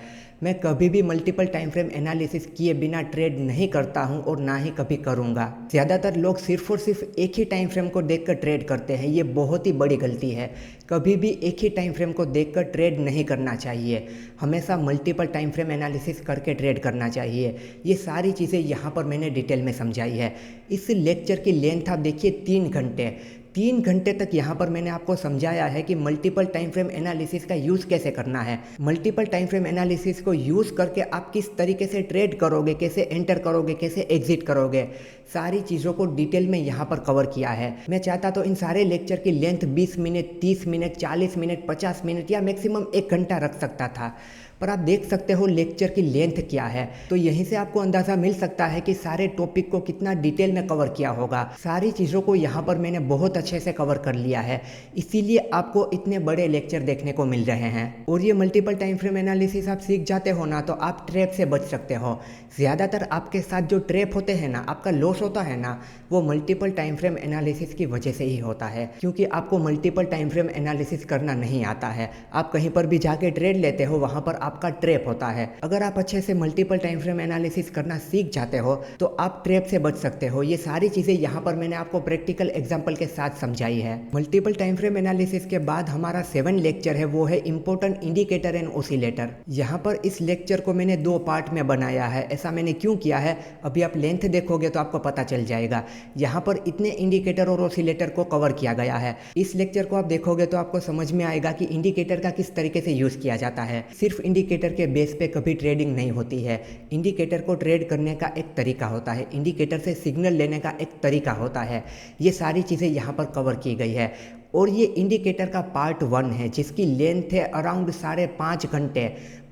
मैं कभी भी मल्टीपल टाइम फ्रेम एनालिसिस किए बिना ट्रेड नहीं करता हूं और ना ही कभी करूंगा। ज़्यादातर लोग सिर्फ और सिर्फ एक ही टाइम फ्रेम को देखकर ट्रेड करते हैं। ये बहुत ही बड़ी गलती है। कभी भी एक ही टाइम फ्रेम को देखकर ट्रेड नहीं करना चाहिए। हमेशा मल्टीपल टाइम फ्रेम एनालिसिस करके ट्रेड करना चाहिए। ये सारी चीज़ें यहाँ पर मैंने डिटेल में समझाई है। इस लेक्चर की लेंथ आप देखिए 3 घंटे। 3 घंटे तक यहाँ पर मैंने आपको समझाया है कि मल्टीपल टाइम फ्रेम एनालिसिस का यूज़ कैसे करना है। मल्टीपल टाइम फ्रेम एनालिसिस को यूज़ करके आप किस तरीके से ट्रेड करोगे, कैसे एंटर करोगे, कैसे एग्जिट करोगे, सारी चीज़ों को डिटेल में यहाँ पर कवर किया है। मैं चाहता तो इन सारे लेक्चर की length 20 minute, 30 minute, 40 minute, 50 minute या मैक्सिमम 1 घंटा रख सकता था, पर आप देख सकते हो लेक्चर की लेंथ क्या है। तो यहीं से आपको अंदाज़ा मिल सकता है कि सारे टॉपिक को कितना डिटेल में कवर किया होगा। सारी चीज़ों को यहाँ पर मैंने बहुत अच्छे से कवर कर लिया है, इसीलिए आपको इतने बड़े लेक्चर देखने को मिल रहे हैं। और ये मल्टीपल टाइम फ्रेम एनालिसिस आप सीख जाते हो ना, तो आप ट्रैप से बच सकते हो। ज़्यादातर आपके साथ जो ट्रैप होते हैं ना, आपका लॉस होता है ना, वो मल्टीपल टाइम फ्रेम एनालिसिस की वजह से ही होता है, क्योंकि आपको मल्टीपल टाइम फ्रेम एनालिसिस करना नहीं आता है। आप कहीं पर भी जाके ट्रेड लेते हो, वहाँ पर आपका ट्रैप होता है। अगर आप अच्छे से मल्टीपल टाइम फ्रेम एनालिसिस करना सीख जाते हो तो आप ट्रैप से बच सकते हो। ये सारी चीज़ें यहाँ पर मैंने आपको प्रैक्टिकल एग्जांपल के साथ समझाई है। मल्टीपल टाइम फ्रेम एनालिसिस के बाद हमारा 7 लेक्चर है, वो है इंपॉर्टेंट इंडिकेटर एंड ऑसिलेटर। यहाँ पर इस लेक्चर को मैंने 2 पार्ट में बनाया है। ऐसा मैंने क्यों किया है, अभी आप लेंथ देखोगे तो आपको पता चल जाएगा। यहाँ पर इतने इंडिकेटर और ऑसिलेटर को कवर किया गया है। इस लेक्चर को आप देखोगे तो आपको समझ में आएगा कि इंडिकेटर का किस तरीके से यूज़ किया जाता है। सिर्फ इंडिकेटर के बेस पे कभी ट्रेडिंग नहीं होती है। इंडिकेटर को ट्रेड करने का एक तरीका होता है, इंडिकेटर से सिग्नल लेने का एक तरीका होता है। ये सारी चीज़ें यहाँ पर कवर की गई है। और ये इंडिकेटर का पार्ट 1 है, जिसकी लेंथ है अराउंड 5.5 घंटे।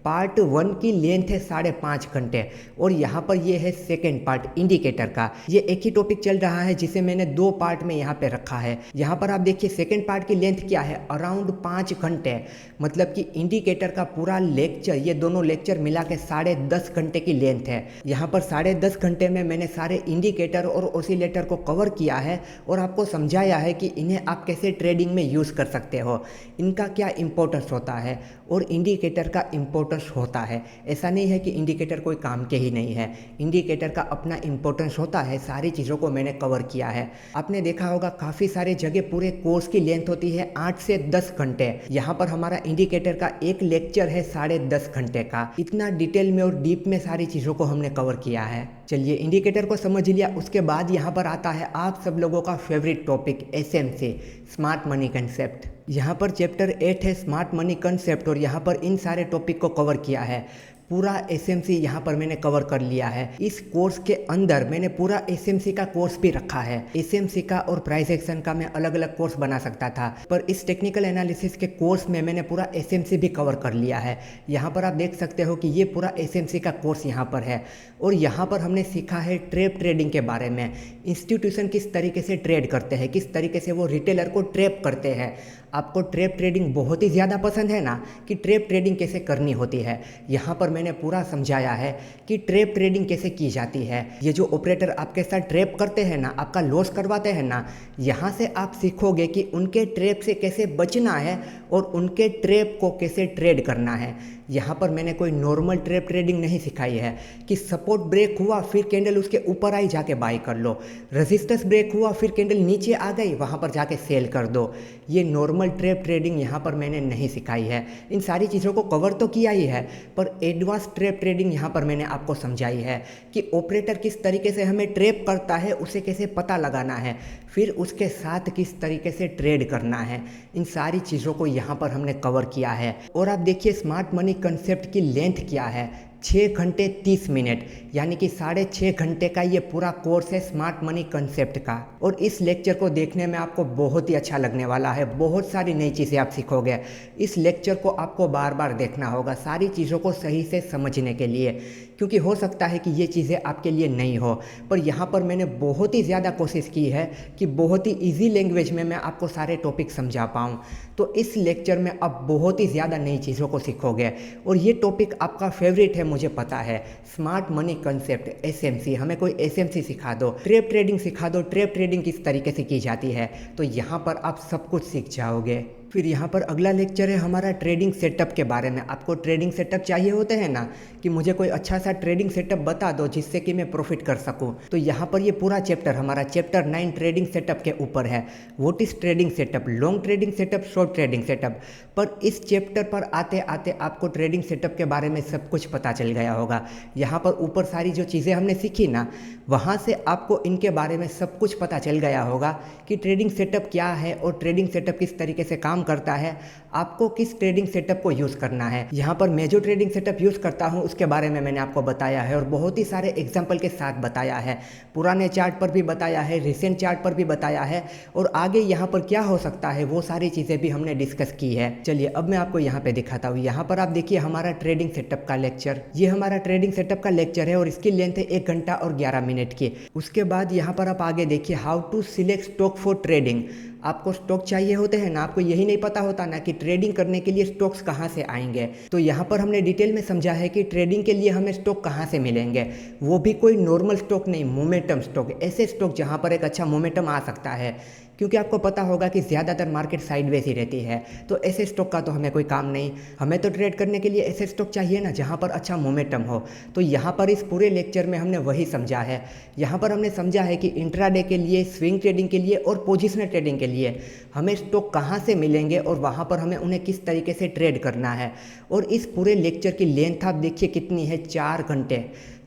पार्ट 1 की लेंथ है 5.5 घंटे। और यहाँ पर ये है सेकेंड पार्ट इंडिकेटर का। ये एक ही टॉपिक चल रहा है जिसे मैंने 2 पार्ट में यहाँ पे रखा है। यहाँ पर आप देखिए सेकेंड पार्ट की लेंथ क्या है, अराउंड 5 घंटे। मतलब कि इंडिकेटर का पूरा लेक्चर, ये दोनों लेक्चर मिला के 10.5 घंटे की लेंथ है। यहाँ पर 10.5 घंटे में मैंने सारे इंडिकेटर और ऑसिलेटर को कवर किया है और आपको समझाया है कि इन्हें आप कैसे ट्रेडिंग में यूज़ कर सकते हो, इनका क्या इंपॉर्टेंस होता है और इंडिकेटर का इंपॉर्टेंस होता है। ऐसा नहीं है कि इंडिकेटर कोई काम के ही नहीं है, इंडिकेटर का अपना इंपॉर्टेंस होता है। सारी चीज़ों को मैंने कवर किया है। आपने देखा होगा काफ़ी सारे जगह पूरे कोर्स की लेंथ होती है 8 से 10 घंटे। यहाँ पर हमारा इंडिकेटर का एक लेक्चर है 10.5 घंटे का। इतना डिटेल में और डीप में सारी चीज़ों को हमने कवर किया है। चलिए, इंडिकेटर को समझ लिया। उसके बाद यहाँ पर आता है आप सब लोगों का favourite topic SMC, smart money concept. यहाँ पर चैप्टर 8 है स्मार्ट मनी कंसेप्ट और यहाँ पर इन सारे टॉपिक को कवर किया है। पूरा SMC यहाँ पर मैंने कवर कर लिया है। इस कोर्स के अंदर मैंने पूरा SMC का कोर्स भी रखा है। SMC का और प्राइस एक्शन का मैं अलग अलग कोर्स बना सकता था, पर इस टेक्निकल एनालिसिस के कोर्स में मैंने पूरा SMC भी कवर कर लिया है। यहाँ पर आप देख सकते हो कि ये पूरा SMC का कोर्स यहाँ पर है। और यहाँ पर हमने सीखा है ट्रैप ट्रेडिंग के बारे में। इंस्टीट्यूशन किस तरीके से ट्रेड करते हैं, किस तरीके से वो रिटेलर को ट्रैप करते हैं। आपको ट्रैप ट्रेडिंग बहुत ही ज़्यादा पसंद है ना, कि ट्रैप ट्रेडिंग कैसे करनी होती है। यहाँ पर मैंने पूरा समझाया है कि ट्रैप ट्रेडिंग कैसे की जाती है। ये जो ऑपरेटर आपके साथ ट्रैप करते हैं ना, आपका लॉस करवाते हैं ना, यहाँ से आप सीखोगे कि उनके ट्रैप से कैसे बचना है और उनके ट्रैप को कैसे ट्रेड करना है। यहाँ पर मैंने कोई नॉर्मल ट्रेडिंग नहीं सिखाई है कि सपोर्ट ब्रेक हुआ फिर कैंडल उसके ऊपर आई जाके बाई कर लो, रेजिस्टेंस ब्रेक हुआ फिर कैंडल नीचे आ गई वहाँ पर जाके सेल कर दो। ये नॉर्मल ट्रेडिंग यहाँ पर मैंने नहीं सिखाई है। इन सारी चीज़ों को कवर तो किया ही है, पर एडवांस ट्रेडिंग यहाँ पर मैंने आपको समझाई है कि ऑपरेटर किस तरीके से हमें ट्रैप करता है, उसे कैसे पता लगाना है, फिर उसके साथ किस तरीके से ट्रेड करना है। इन सारी चीज़ों को यहाँ पर हमने कवर किया है। और आप देखिए स्मार्ट मनी कंसेप्ट की लेंथ क्या है, 6 घंटे 30 मिनट, यानी कि 6.5 घंटे का ये पूरा कोर्स है स्मार्ट मनी कंसेप्ट का। और इस लेक्चर को देखने में आपको बहुत ही अच्छा लगने वाला है, बहुत सारी नई चीज़ें आप सीखोगे। इस लेक्चर को आपको बार बार देखना होगा सारी चीज़ों को सही से समझने के लिए, क्योंकि हो सकता है कि ये चीज़ें आपके लिए नहीं हो, पर यहाँ पर मैंने बहुत ही ज़्यादा कोशिश की है कि बहुत ही ईजी लैंग्वेज में मैं आपको सारे टॉपिक समझा पाऊँ। तो इस लेक्चर में आप बहुत ही ज़्यादा नई चीज़ों को सीखोगे। और ये टॉपिक आपका फेवरेट है, मुझे पता है, स्मार्ट मनी कंसेप्ट एसएमसी। हमें कोई एसएमसी सिखा दो, ट्रेडिंग सिखा दो, ट्रेडिंग किस तरीके से की जाती है, तो यहाँ पर आप सब कुछ सीख जाओगे। फिर यहाँ पर अगला लेक्चर है हमारा ट्रेडिंग सेटअप के बारे में। आपको ट्रेडिंग सेटअप चाहिए होते हैं ना, कि मुझे कोई अच्छा सा ट्रेडिंग सेटअप बता दो जिससे कि मैं प्रॉफिट कर सकूँ, तो यहाँ पर ये पूरा चैप्टर हमारा चैप्टर 9 ट्रेडिंग सेटअप के ऊपर है। What is trading setup, long trading setup, short trading setup. पर इस चैप्टर पर आते आते आपको ट्रेडिंग सेटअप के बारे में सब कुछ पता चल गया होगा। यहाँ पर ऊपर सारी जो चीज़ें हमने सीखी ना, वहाँ से आपको इनके बारे में सब कुछ पता चल गया होगा कि ट्रेडिंग सेटअप क्या है और ट्रेडिंग सेटअप किस तरीके से काम करता है, आपको किस ट्रेडिंग सेटअप को यूज़ करना है। यहाँ पर मैं जो ट्रेडिंग सेटअप यूज़ करता हूँ उसके बारे में मैंने आपको बताया है, और बहुत ही सारे एग्जाम्पल के साथ बताया है। पुराने चार्ट पर भी बताया है, रिसेंट चार्ट पर भी बताया है, और आगे यहाँ पर क्या हो सकता है वो सारी चीज़ें भी हमने डिस्कस की है। चलिए अब मैं आपको यहाँ पे दिखाता हूँ। यहाँ पर आप देखिए हमारा ट्रेडिंग सेटअप का लेक्चर, ये हमारा ट्रेडिंग सेटअप का लेक्चर है और इसकी लेंथ है 1 घंटा और 11 मिनट की। उसके बाद यहाँ पर आप आगे देखिए how to select stock for trading. आपको स्टॉक चाहिए होते हैं ना, आपको यही नहीं पता होता ना कि ट्रेडिंग करने के लिए स्टॉक्स कहाँ से आएंगे, तो यहाँ पर हमने डिटेल में समझा है कि ट्रेडिंग के लिए हमें स्टॉक कहाँ से मिलेंगे। वो भी कोई नॉर्मल स्टॉक नहीं, मोमेंटम स्टॉक, ऐसे स्टॉक जहाँ पर एक अच्छा मोमेंटम आ सकता है, क्योंकि आपको पता होगा कि ज़्यादातर मार्केट साइडवेज ही रहती है, तो ऐसे स्टॉक का तो हमें कोई काम नहीं। हमें तो ट्रेड करने के लिए ऐसे स्टॉक चाहिए ना जहाँ पर अच्छा मोमेंटम हो। तो यहाँ पर इस पूरे लेक्चर में हमने वही समझा है। यहाँ पर हमने समझा है कि इंट्राडे के लिए, स्विंग ट्रेडिंग के लिए और पोजिशनल ट्रेडिंग के लिए हमें स्टॉक कहाँ से मिलेंगे और वहाँ पर हमें उन्हें किस तरीके से ट्रेड करना है। और इस पूरे लेक्चर की लेंथ आप देखिए कितनी है, 4 घंटे।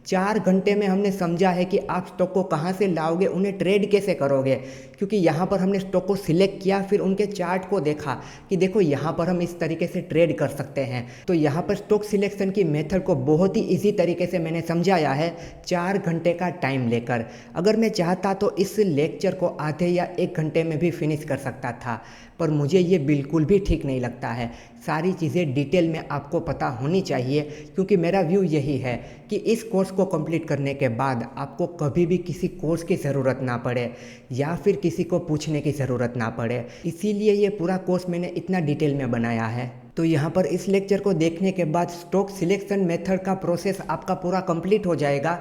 4 घंटे में हमने समझा है कि आप स्टॉक को कहाँ से लाओगे, उन्हें ट्रेड कैसे करोगे, क्योंकि यहाँ पर हमने स्टॉक को सिलेक्ट किया, फिर उनके चार्ट को देखा कि देखो यहाँ पर हम इस तरीके से ट्रेड कर सकते हैं। तो यहाँ पर स्टॉक सिलेक्शन की मेथड को बहुत ही इजी तरीके से मैंने समझाया है 4 घंटे का टाइम लेकर। अगर मैं चाहता तो इस लेक्चर को आधे या 1 घंटे में भी फिनिश कर सकता था, पर मुझे ये बिल्कुल भी ठीक नहीं लगता है। सारी चीज़ें डिटेल में आपको पता होनी चाहिए, क्योंकि मेरा व्यू यही है कि इस कोर्स को कंप्लीट करने के बाद आपको कभी भी किसी कोर्स की ज़रूरत ना पड़े या फिर किसी को पूछने की ज़रूरत ना पड़े। इसीलिए ये पूरा कोर्स मैंने इतना डिटेल में बनाया है। तो यहाँ पर इस लेक्चर को देखने के बाद स्टॉक सिलेक्शन मेथड का प्रोसेस आपका पूरा कंप्लीट हो जाएगा।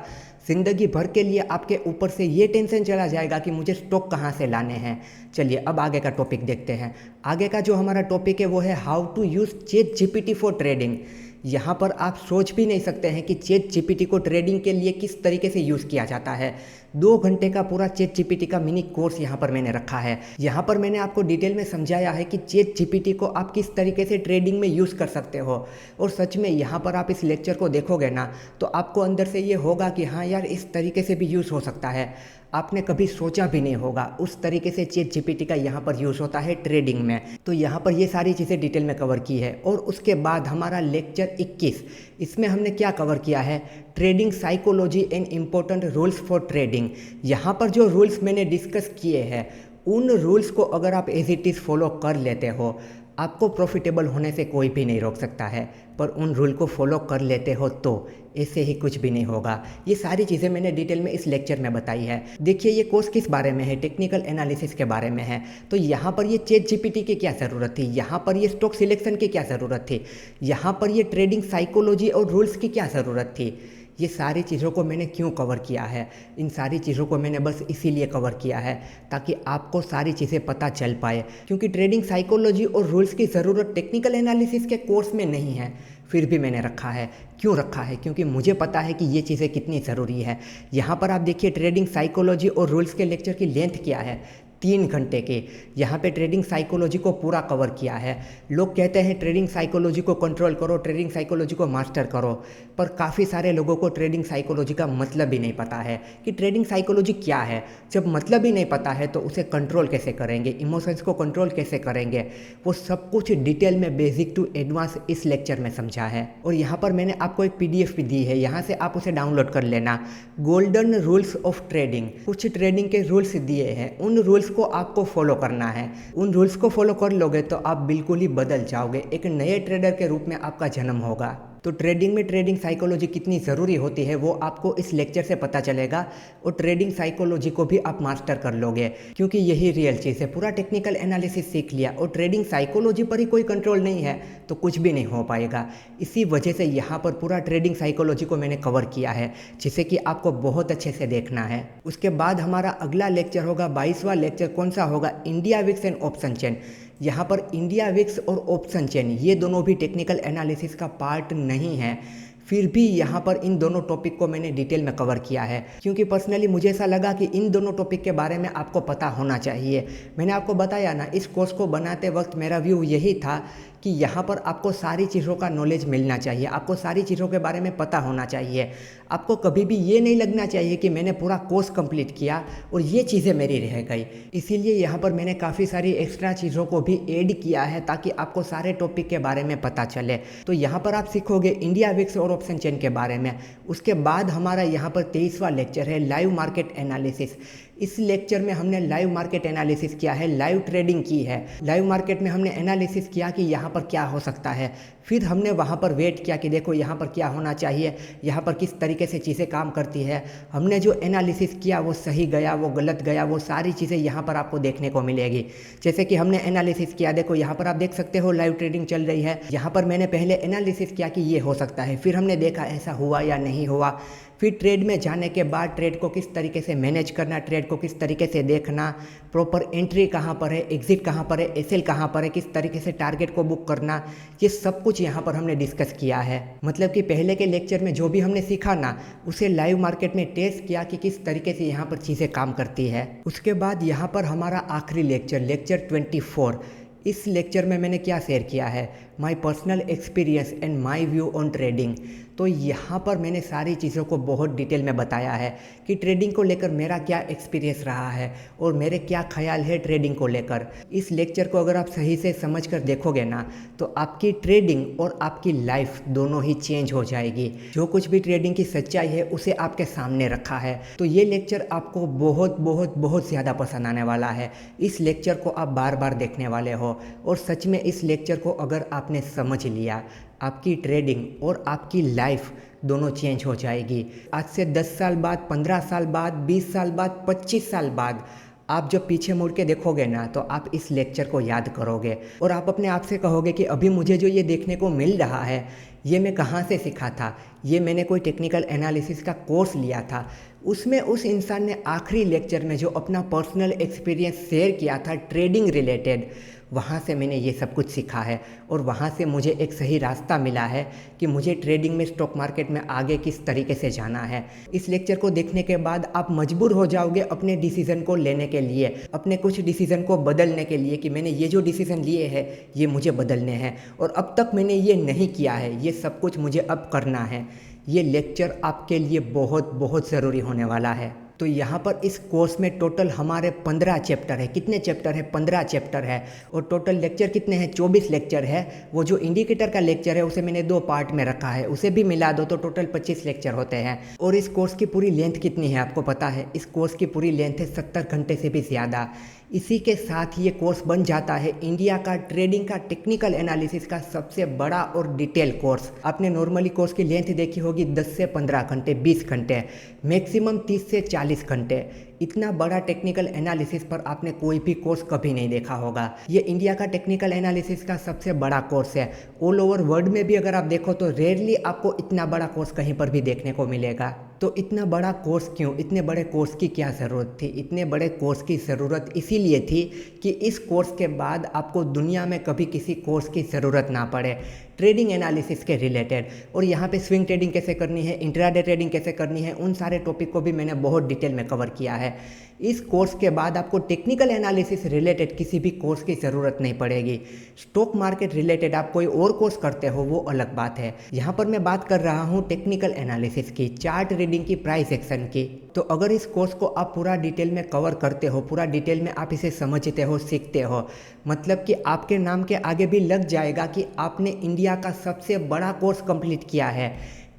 ज़िंदगी भर के लिए आपके ऊपर से ये टेंशन चला जाएगा कि मुझे स्टॉक कहाँ से लाने हैं। चलिए अब आगे का टॉपिक देखते हैं। आगे का जो हमारा टॉपिक है वो है how to use ChatGPT for trading. यहाँ पर आप सोच भी नहीं सकते हैं कि चैट जीपीटी को ट्रेडिंग के लिए किस तरीके से यूज़ किया जाता है। 2 घंटे का पूरा चैट जीपीटी का मिनी कोर्स यहाँ पर मैंने रखा है। यहाँ पर मैंने आपको डिटेल में समझाया है कि चैट जीपीटी को आप किस तरीके से ट्रेडिंग में यूज़ कर सकते हो। और सच में यहाँ पर आप इस लेक्चर को देखोगे ना, तो आपको अंदर से ये होगा कि हाँ यार, इस तरीके से भी यूज़ हो सकता है। आपने कभी सोचा भी नहीं होगा उस तरीके से चैट जीपीटी का यहाँ पर यूज़ होता है ट्रेडिंग में। तो यहाँ पर ये सारी चीज़ें डिटेल में कवर की है। और उसके बाद हमारा लेक्चर 21, इसमें हमने क्या कवर किया है, trading psychology and important rules for trading. यहाँ पर जो रूल्स मैंने डिस्कस किए हैं, उन रूल्स को अगर आप एज इट इज़ फॉलो कर लेते हो, आपको प्रॉफिटेबल होने से कोई भी नहीं रोक सकता है। पर उन रूल को फॉलो कर लेते हो तो ऐसे ही कुछ भी नहीं होगा। ये सारी चीज़ें मैंने डिटेल में इस लेक्चर में बताई है। देखिए ये कोर्स किस बारे में है, टेक्निकल एनालिसिस के बारे में है। तो यहाँ पर ये चैट जीपीटी की क्या ज़रूरत थी, यहाँ पर ये स्टॉक सिलेक्शन की क्या ज़रूरत थी, यहाँ पर ये ट्रेडिंग साइकोलॉजी और रूल्स की क्या ज़रूरत थी, ये सारी चीज़ों को मैंने क्यों कवर किया है। इन सारी चीज़ों को मैंने बस इसीलिए कवर किया है ताकि आपको सारी चीज़ें पता चल पाए, क्योंकि ट्रेडिंग साइकोलॉजी और रूल्स की ज़रूरत टेक्निकल एनालिसिस के कोर्स में नहीं है। फिर भी मैंने रखा है। क्यों रखा है? क्योंकि मुझे पता है कि ये चीज़ें कितनी ज़रूरी है। यहाँ पर आप देखिए ट्रेडिंग साइकोलॉजी और रूल्स के लेक्चर की लेंथ क्या है, 3 घंटे के। यहाँ पे ट्रेडिंग साइकोलॉजी को पूरा कवर किया है। लोग कहते हैं ट्रेडिंग साइकोलॉजी को कंट्रोल करो, ट्रेडिंग साइकोलॉजी को मास्टर करो, पर काफ़ी सारे लोगों को ट्रेडिंग साइकोलॉजी का मतलब ही नहीं पता है कि ट्रेडिंग साइकोलॉजी क्या है। जब मतलब ही नहीं पता है तो उसे कंट्रोल कैसे करेंगे, इमोशंस को कंट्रोल कैसे करेंगे, वो सब कुछ डिटेल में बेसिक टू एडवांस इस लेक्चर में समझा है। और यहाँ पर मैंने आपको एक PDF भी दी है, यहाँ से आप उसे डाउनलोड कर लेना। गोल्डन रूल्स ऑफ ट्रेडिंग, कुछ ट्रेडिंग के रूल्स दिए हैं, उन रूल्स को आपको फॉलो करना है। उन रूल्स को फॉलो कर लोगे तो आप बिल्कुल ही बदल जाओगे, एक नए ट्रेडर के रूप में आपका जन्म होगा। तो ट्रेडिंग में ट्रेडिंग साइकोलॉजी कितनी ज़रूरी होती है वो आपको इस लेक्चर से पता चलेगा, और ट्रेडिंग साइकोलॉजी को भी आप मास्टर कर लोगे, क्योंकि यही रियल चीज़ है। पूरा टेक्निकल एनालिसिस सीख लिया और ट्रेडिंग साइकोलॉजी पर ही कोई कंट्रोल नहीं है तो कुछ भी नहीं हो पाएगा। इसी वजह से यहाँ पर पूरा ट्रेडिंग साइकोलॉजी को मैंने कवर किया है, जिसे कि आपको बहुत अच्छे से देखना है। उसके बाद हमारा अगला लेक्चर होगा 22वां लेक्चर। कौन सा होगा? India VIX and option chain. यहाँ पर इंडिया विक्स और ऑप्शन चेन ये दोनों भी टेक्निकल एनालिसिस का पार्ट नहीं है, फिर भी यहाँ पर इन दोनों टॉपिक को मैंने डिटेल में कवर किया है, क्योंकि पर्सनली मुझे ऐसा लगा कि इन दोनों टॉपिक के बारे में आपको पता होना चाहिए। मैंने आपको बताया ना, इस कोर्स को बनाते वक्त मेरा व्यू यही था कि यहाँ पर आपको सारी चीज़ों का नॉलेज मिलना चाहिए, आपको सारी चीज़ों के बारे में पता होना चाहिए। आपको कभी भी ये नहीं लगना चाहिए कि मैंने पूरा कोर्स कंप्लीट किया और ये चीज़ें मेरी रह गई। इसीलिए यहाँ पर मैंने काफ़ी सारी एक्स्ट्रा चीज़ों को भी ऐड किया है ताकि आपको सारे टॉपिक के बारे में पता चले। तो यहाँ पर आप सीखोगे इंडिया विक्स और ऑप्शन चेन के बारे में। उसके बाद हमारा यहाँ पर 23वां लेक्चर है लाइव मार्केट एनालिसिस। इस लेक्चर में हमने लाइव मार्केट एनालिसिस किया है, लाइव ट्रेडिंग की है। लाइव मार्केट में हमने एनालिसिस किया कि यहाँ पर क्या हो सकता है, फिर हमने वहाँ पर वेट किया कि देखो यहाँ पर क्या होना चाहिए, यहाँ पर किस तरीके से चीज़ें काम करती है। हमने जो एनालिसिस किया वो सही गया, वो गलत गया, वो सारी चीज़ें यहाँ पर आपको देखने को मिलेगी। जैसे कि हमने एनालिसिस किया, देखो यहाँ पर आप देख सकते हो लाइव ट्रेडिंग चल रही है। यहाँ पर मैंने पहले एनालिसिस किया कि ये हो सकता है, फिर हमने देखा ऐसा हुआ या नहीं हुआ। फिर ट्रेड में जाने के बाद ट्रेड को किस तरीके से मैनेज करना, ट्रेड को किस तरीके से देखना, प्रॉपर एंट्री कहाँ पर है, एग्जिट कहाँ पर है, एसएल कहाँ पर है, किस तरीके से टारगेट को बुक करना, ये सब कुछ यहाँ पर हमने डिस्कस किया है। मतलब कि पहले के लेक्चर में जो भी हमने सीखा ना, उसे लाइव मार्केट में टेस्ट किया कि किस तरीके से यहाँ पर चीज़ें काम करती है। उसके बाद यहाँ पर हमारा आखिरी लेक्चर, लेक्चर 24। इस लेक्चर में मैंने क्या शेयर किया है, my personal experience and my view on trading. तो यहाँ पर मैंने सारी चीज़ों को बहुत डिटेल में बताया है कि ट्रेडिंग को लेकर मेरा क्या एक्सपीरियंस रहा है और मेरे क्या ख्याल है ट्रेडिंग को लेकर। इस लेक्चर को अगर आप सही से समझ कर देखोगे ना, तो आपकी ट्रेडिंग और आपकी लाइफ दोनों ही चेंज हो जाएगी। जो कुछ भी ट्रेडिंग की सच्चाई है उसे आपके सामने रखा है। तो ये लेक्चर आपको बहुत बहुत बहुत ज़्यादा पसंद आने वाला है। इस लेक्चर को आप बार बार देखने वाले हो, और सच में इस लेक्चर को अगर आपने समझ लिया, आपकी ट्रेडिंग और आपकी लाइफ दोनों चेंज हो जाएगी। आज से 10 साल बाद, 15 साल बाद, 20 साल बाद, 25 साल बाद आप जब पीछे मुड़ के देखोगे ना, तो आप इस लेक्चर को याद करोगे और आप अपने आप से कहोगे कि अभी मुझे जो ये देखने को मिल रहा है, ये मैं कहाँ से सीखा था। ये मैंने कोई टेक्निकल एनालिसिस का कोर्स लिया था, उसमें उस इंसान ने आखिरी लेक्चर में जो अपना पर्सनल एक्सपीरियंस शेयर किया था ट्रेडिंग रिलेटेड, वहाँ से मैंने ये सब कुछ सीखा है और वहाँ से मुझे एक सही रास्ता मिला है कि मुझे ट्रेडिंग में, स्टॉक मार्केट में आगे किस तरीके से जाना है। इस लेक्चर को देखने के बाद आप मजबूर हो जाओगे अपने डिसीज़न को लेने के लिए, अपने कुछ डिसीज़न को बदलने के लिए कि मैंने ये जो डिसीज़न लिए हैं ये मुझे बदलने हैं और अब तक मैंने ये नहीं किया है, ये सब कुछ मुझे अब करना है। ये लेक्चर आपके लिए बहुत बहुत ज़रूरी होने वाला है। तो यहाँ पर इस कोर्स में टोटल हमारे 15 चैप्टर है। कितने चैप्टर है? 15 चैप्टर है। और टोटल लेक्चर कितने हैं? 24 लेक्चर है। वो जो इंडिकेटर का लेक्चर है उसे मैंने 2 पार्ट में रखा है, उसे भी मिला दो तो टोटल 25 लेक्चर होते हैं। और इस कोर्स की पूरी लेंथ कितनी है आपको पता है? इस कोर्स की पूरी लेंथ है 70 घंटे से भी ज़्यादा। इसी के साथ ये कोर्स बन जाता है इंडिया का ट्रेडिंग का टेक्निकल एनालिसिस का सबसे बड़ा और डिटेल कोर्स। आपने नॉर्मली कोर्स की लेंथ देखी होगी 10 से 15 घंटे, 20 घंटे, मैक्सिमम 30 से 40 घंटे। इतना बड़ा टेक्निकल एनालिसिस पर आपने कोई भी कोर्स कभी नहीं देखा होगा। ये इंडिया का टेक्निकल एनालिसिस का सबसे बड़ा कोर्स है। ऑल ओवर वर्ल्ड में भी अगर आप देखो तो रेयरली आपको इतना बड़ा कोर्स कहीं पर भी देखने को मिलेगा। तो इतना बड़ा कोर्स क्यों? इतने बड़े कोर्स की क्या ज़रूरत थी? इतने बड़े कोर्स की ज़रूरत इसीलिए थी कि इस कोर्स के बाद आपको दुनिया में कभी किसी कोर्स की ज़रूरत ना पड़े। ट्रेडिंग एनालिसिस के रिलेटेड। और यहाँ पे स्विंग ट्रेडिंग कैसे करनी है, इंट्राडे ट्रेडिंग कैसे करनी है, उन सारे टॉपिक को भी मैंने बहुत डिटेल में कवर किया है। इस कोर्स के बाद आपको टेक्निकल एनालिसिस रिलेटेड किसी भी कोर्स की ज़रूरत नहीं पड़ेगी। स्टॉक मार्केट रिलेटेड आप कोई और कोर्स करते हो वो अलग बात है। यहाँ पर मैं बात कर रहा हूँ टेक्निकल एनालिसिस की, चार्ट रीडिंग की, प्राइस एक्शन की। तो अगर इस कोर्स को आप पूरा डिटेल में कवर करते हो, पूरा डिटेल में आप इसे समझते हो, सीखते हो, मतलब कि आपके नाम के आगे भी लग जाएगा कि आपने इंडिया का सबसे बड़ा कोर्स कंप्लीट किया है।